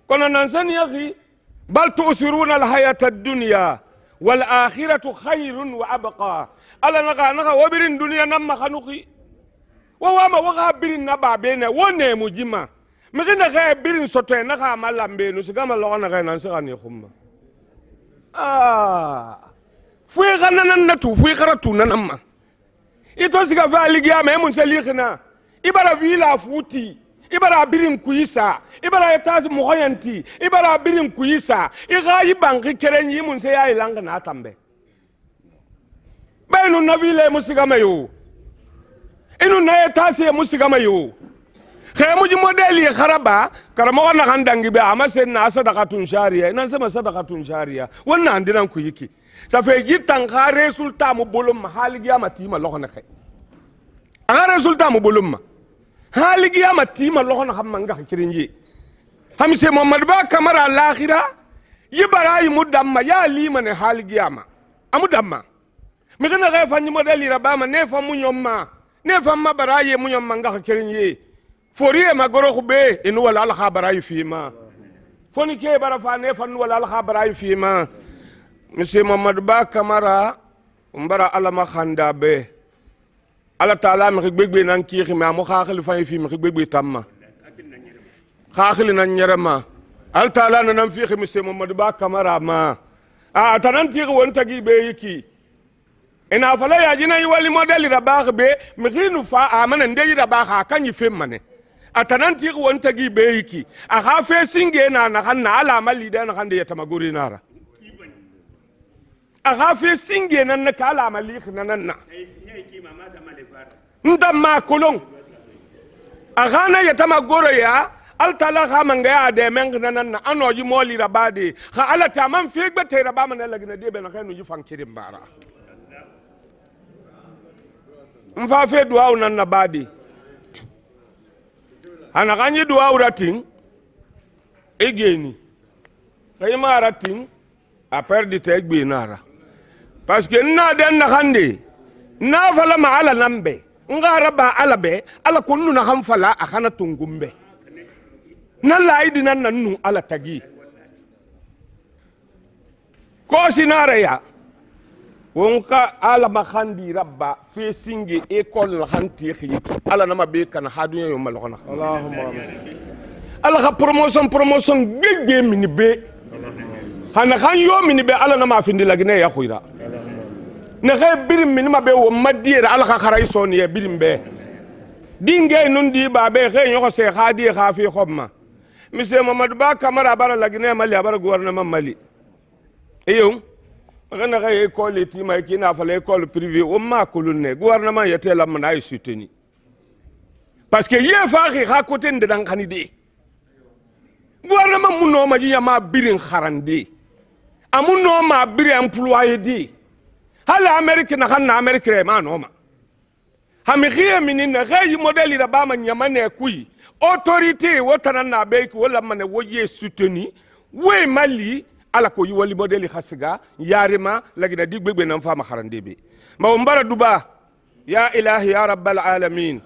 kono nan san yakhi bal tu'siruna al hayata ad-dunya wal akhiratu khayrun wa abqa ala naga wabirin duniya nam ma khanuki wama waga birin na babe ne wonne mujima migina ga birin soto na ga malambe no sigama lo na ga nan siga ne khumma fui ga nan na tu fui karatu nan amma ito siga fa ligiya me mun selikhna ibara vila futi ibara birin kuisa ibara etage moyanti ibara birin kuisa iga yibangi kerenyi mun se ya ilanga na tambe baynu navile musigama yo inu na etase musigama yo khamuji modeli kharaba karamo na kandangi be amasen na sadaqatun shariya nan sama sadaqatun shariya wannan andiran ku yiki sa fe gitan ka resulta mu bolum haligi amatima lokona khay aga resulta mu bolum haligi amatima lokona hamanga kirinji hamse muhammad ba kamara al-akhirah yibarayi mudamma ya limane haligi ama amudamma migana ga fanyi modeli rabama ne famu nyomma ne famma baraye mu nyomma nga kirinji foriye magoro khube inu wala al khabarayi fima foni ke bara fa ne fan wala al khabarayi fima monsieur muhammad ba kamara umbara ala ma khanda be ala taala mi gbegbe nan ki xima mo xaxil fay fi mi gbegbe tamma xaxil nan ñerema altala na nan fihi muse Muhammadu ba kamara ma a tanan tigi won tagi be yiki ina fala ya jina yi wali model da ba be mi khinu fa amana ndey da ba ha kan yi fem mane a tanan tigi won tagi be yiki a ha fe singe na na kan na ala mali da na kan da ya tamaguri nara a ha fe singe nan na kala mali nan na ndamma kolon a gana ya tamagoro ya altala ha manga ya de men nan na anoji moli rabade ha ala tamam fi gbete raba man la gina de be na kanu ji fankirin bara mfa fe duwa nan na bade ana ganyi duwa uratin egeni kay ma ratin a perdi te egbe nara parce que na den na hande na fala ma ala nambe ngara ba ala be ala kunnu na ham fala akhana tungumbe nan la idi nan nu ala tagi ko sinare ya wonka ala makhandi rabba fe singi école khanti khi ala nama be kan hadunya yo malkhona allahumma ala kha promotion gege mini be hana khan yo mini be ala nama findi lagne ya khuira ne khay birim mini ma be wo madira ala kha kharay soniye birim be dinge nundi ba be khay yo se khadi kha fi khomma monsieur Mamadou Ba Camara bara lagne mali bara gouvernement mali eyo magana kay école ti may ki na fa l'école privée o ma kolune gouvernement yete la mana ay soutenu parce que ye fa xi xa côté de dang khanidi gouvernement mu no ma ji ma birin kharandi amu no ma biri employé di hala Amérique na xana Amérique ma no ma hami khiye minina khay modèle da ba ma nyamane kuyi autorité wotana na be ko wala mane woye soutenu we mali ala ko yiwali modeli khasiga yarima lagina digbegbe nan fama kharandebe ma umbara duba ya ilahi ya rabbal alamin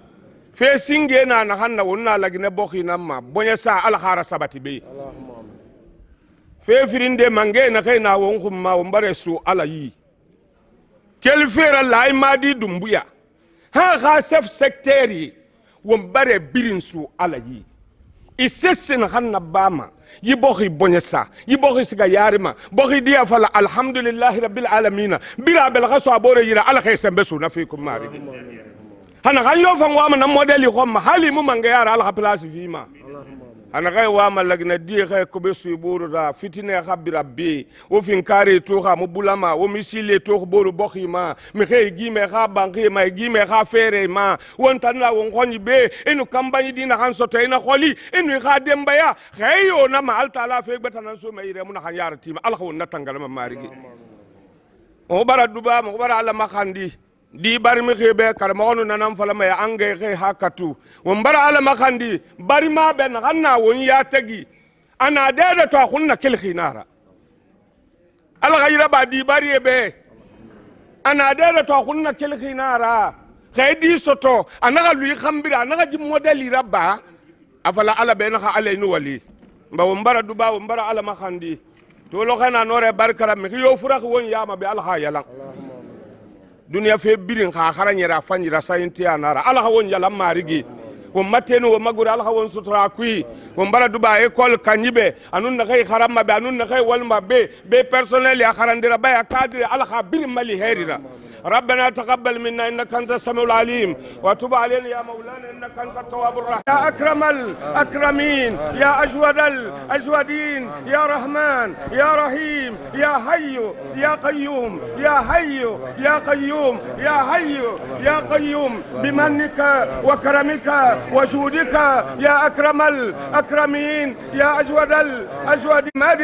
fe singe na na hanna wonna lagina bokhi namma bonya sa ala khara sabati be allahumma fe firinde mange na kayna won khumma umbare su ala yi kel fera lay madi dumbuya ha kha chef secteur wombare birin su ala yi isessin hanna bama yi bokhi bonyesa yi bokhi siga yarima bokhi dia fala alhamdulillahi rabbil alamin bila bel ghaso abore yira ala khaysan besu na fikum mari hana kan yo fam wama na modeli khom hali mu manga yara ala place fima hana kay wama lagna di khay ko besu buru da fitine khabira be o fin kare to kha mu bulama o misile to boru bokhi ma mi khay gi me kha banki ma gi me kha fere ma won tanna won khoni be enu kambani dina han soto ina kholi enu kha demba ya khayo na ma alta la fe gbetana so me yire mun kha yara tima al khawon natangala ma marigi o bara duba mo bara ala makhandi di bari mi khebe kar ma onu nanam fala ma angay khay hakatu won bara ala makhandi bari ma ben ganna won ya tagi ana deda to khunna kil khinara al ghayra ba di bari be ana deda to khunna kil khinara khay di soto anaga lui khambira anaga ji modeli rabba afala ala be na kha alaynu wali mba won bara duba won bara ala makhandi to lo khana nore barkara mi yo furak won yama be al khayalan dunia fe birin kha kharanyera fanjira sayinti anara ala hawon yala marigi wo mateno wo magura ala hawon sutra kui wo mbara duba école kanyibe anun na khay kharama be anun na khay walma be personnel ya kharandira ba ya cadre ala kha birin mali herira ربنا تقبل منا انك انت السميع العليم وتب علينا يا مولانا انك انت التواب الرحيم يا اكرم الاكرمين يا اجود الاجودين يا رحمن يا رحيم يا حي يا قيوم يا حي يا قيوم يا حي يا قيوم بمنك وكرمك وجودك يا اكرم الاكرمين يا اجود الاجود مد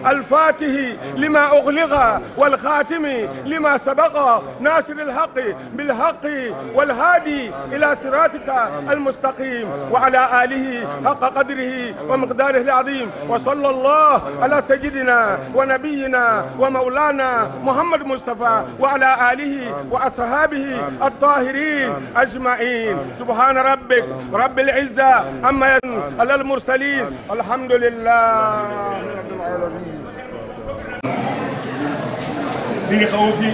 الفاتح لما اغلق والخاتم لما سبق ناصر الحق بالحق والهادي إلى صراطك المستقيم وعلى آله حق قدره ومقداره العظيم وصلى الله على سيدنا ونبينا ومولانا محمد مصطفى وعلى آله وأصحابه الطاهرين أجمعين سبحان ربك رب العزة عما يصفون على المرسلين الحمد لله رب العالمين من خوفي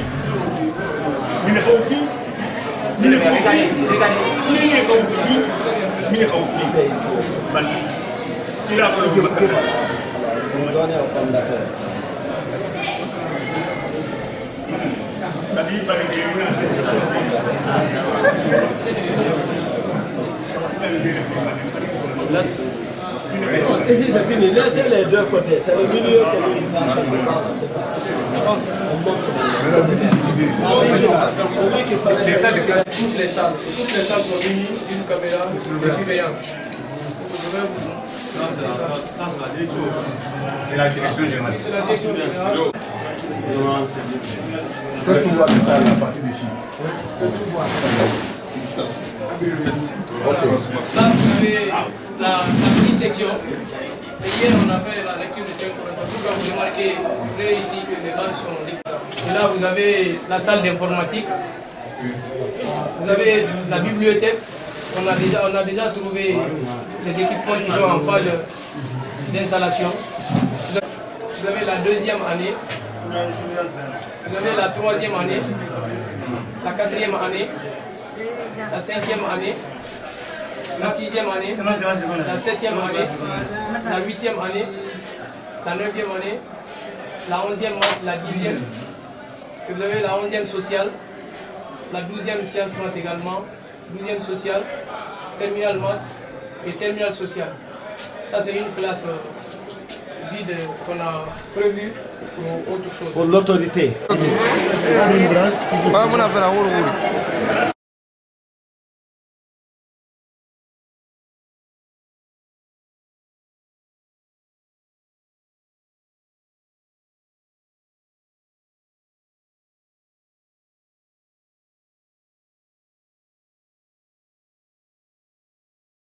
من خوفي pour donner au fondateur. Laisse. Ici c'est fini, laissez les deux côtés, c'est le milieu que nous c'est ça. Toutes les salles sont munies d'une caméra de surveillance. C'est la direction générale. C'est la direction générale. Qu'est-ce qu'on voit de ça à la partie d'ici? Là, vous avez la petite section. Et hier, on a fait la lecture de Saint-Coran. C'est pourquoi vous remarquez ici que les bandes sont libres. Et là, vous avez la salle d'informatique. Vous avez la bibliothèque. On a déjà trouvé les équipements qui sont en phase d'installation. Vous avez la deuxième année. Vous avez la troisième année. La quatrième année. La cinquième année. La sixième année. La septième année. La huitième année. La neuvième année. La 11e, la 10e. Et vous avez la 11e sociale. La 12e sciences maths également. 12e sociale. Terminale maths et terminale sociale. Ça, c'est une classe vide qu'on a prévue pour autre chose. Pour l'autorité.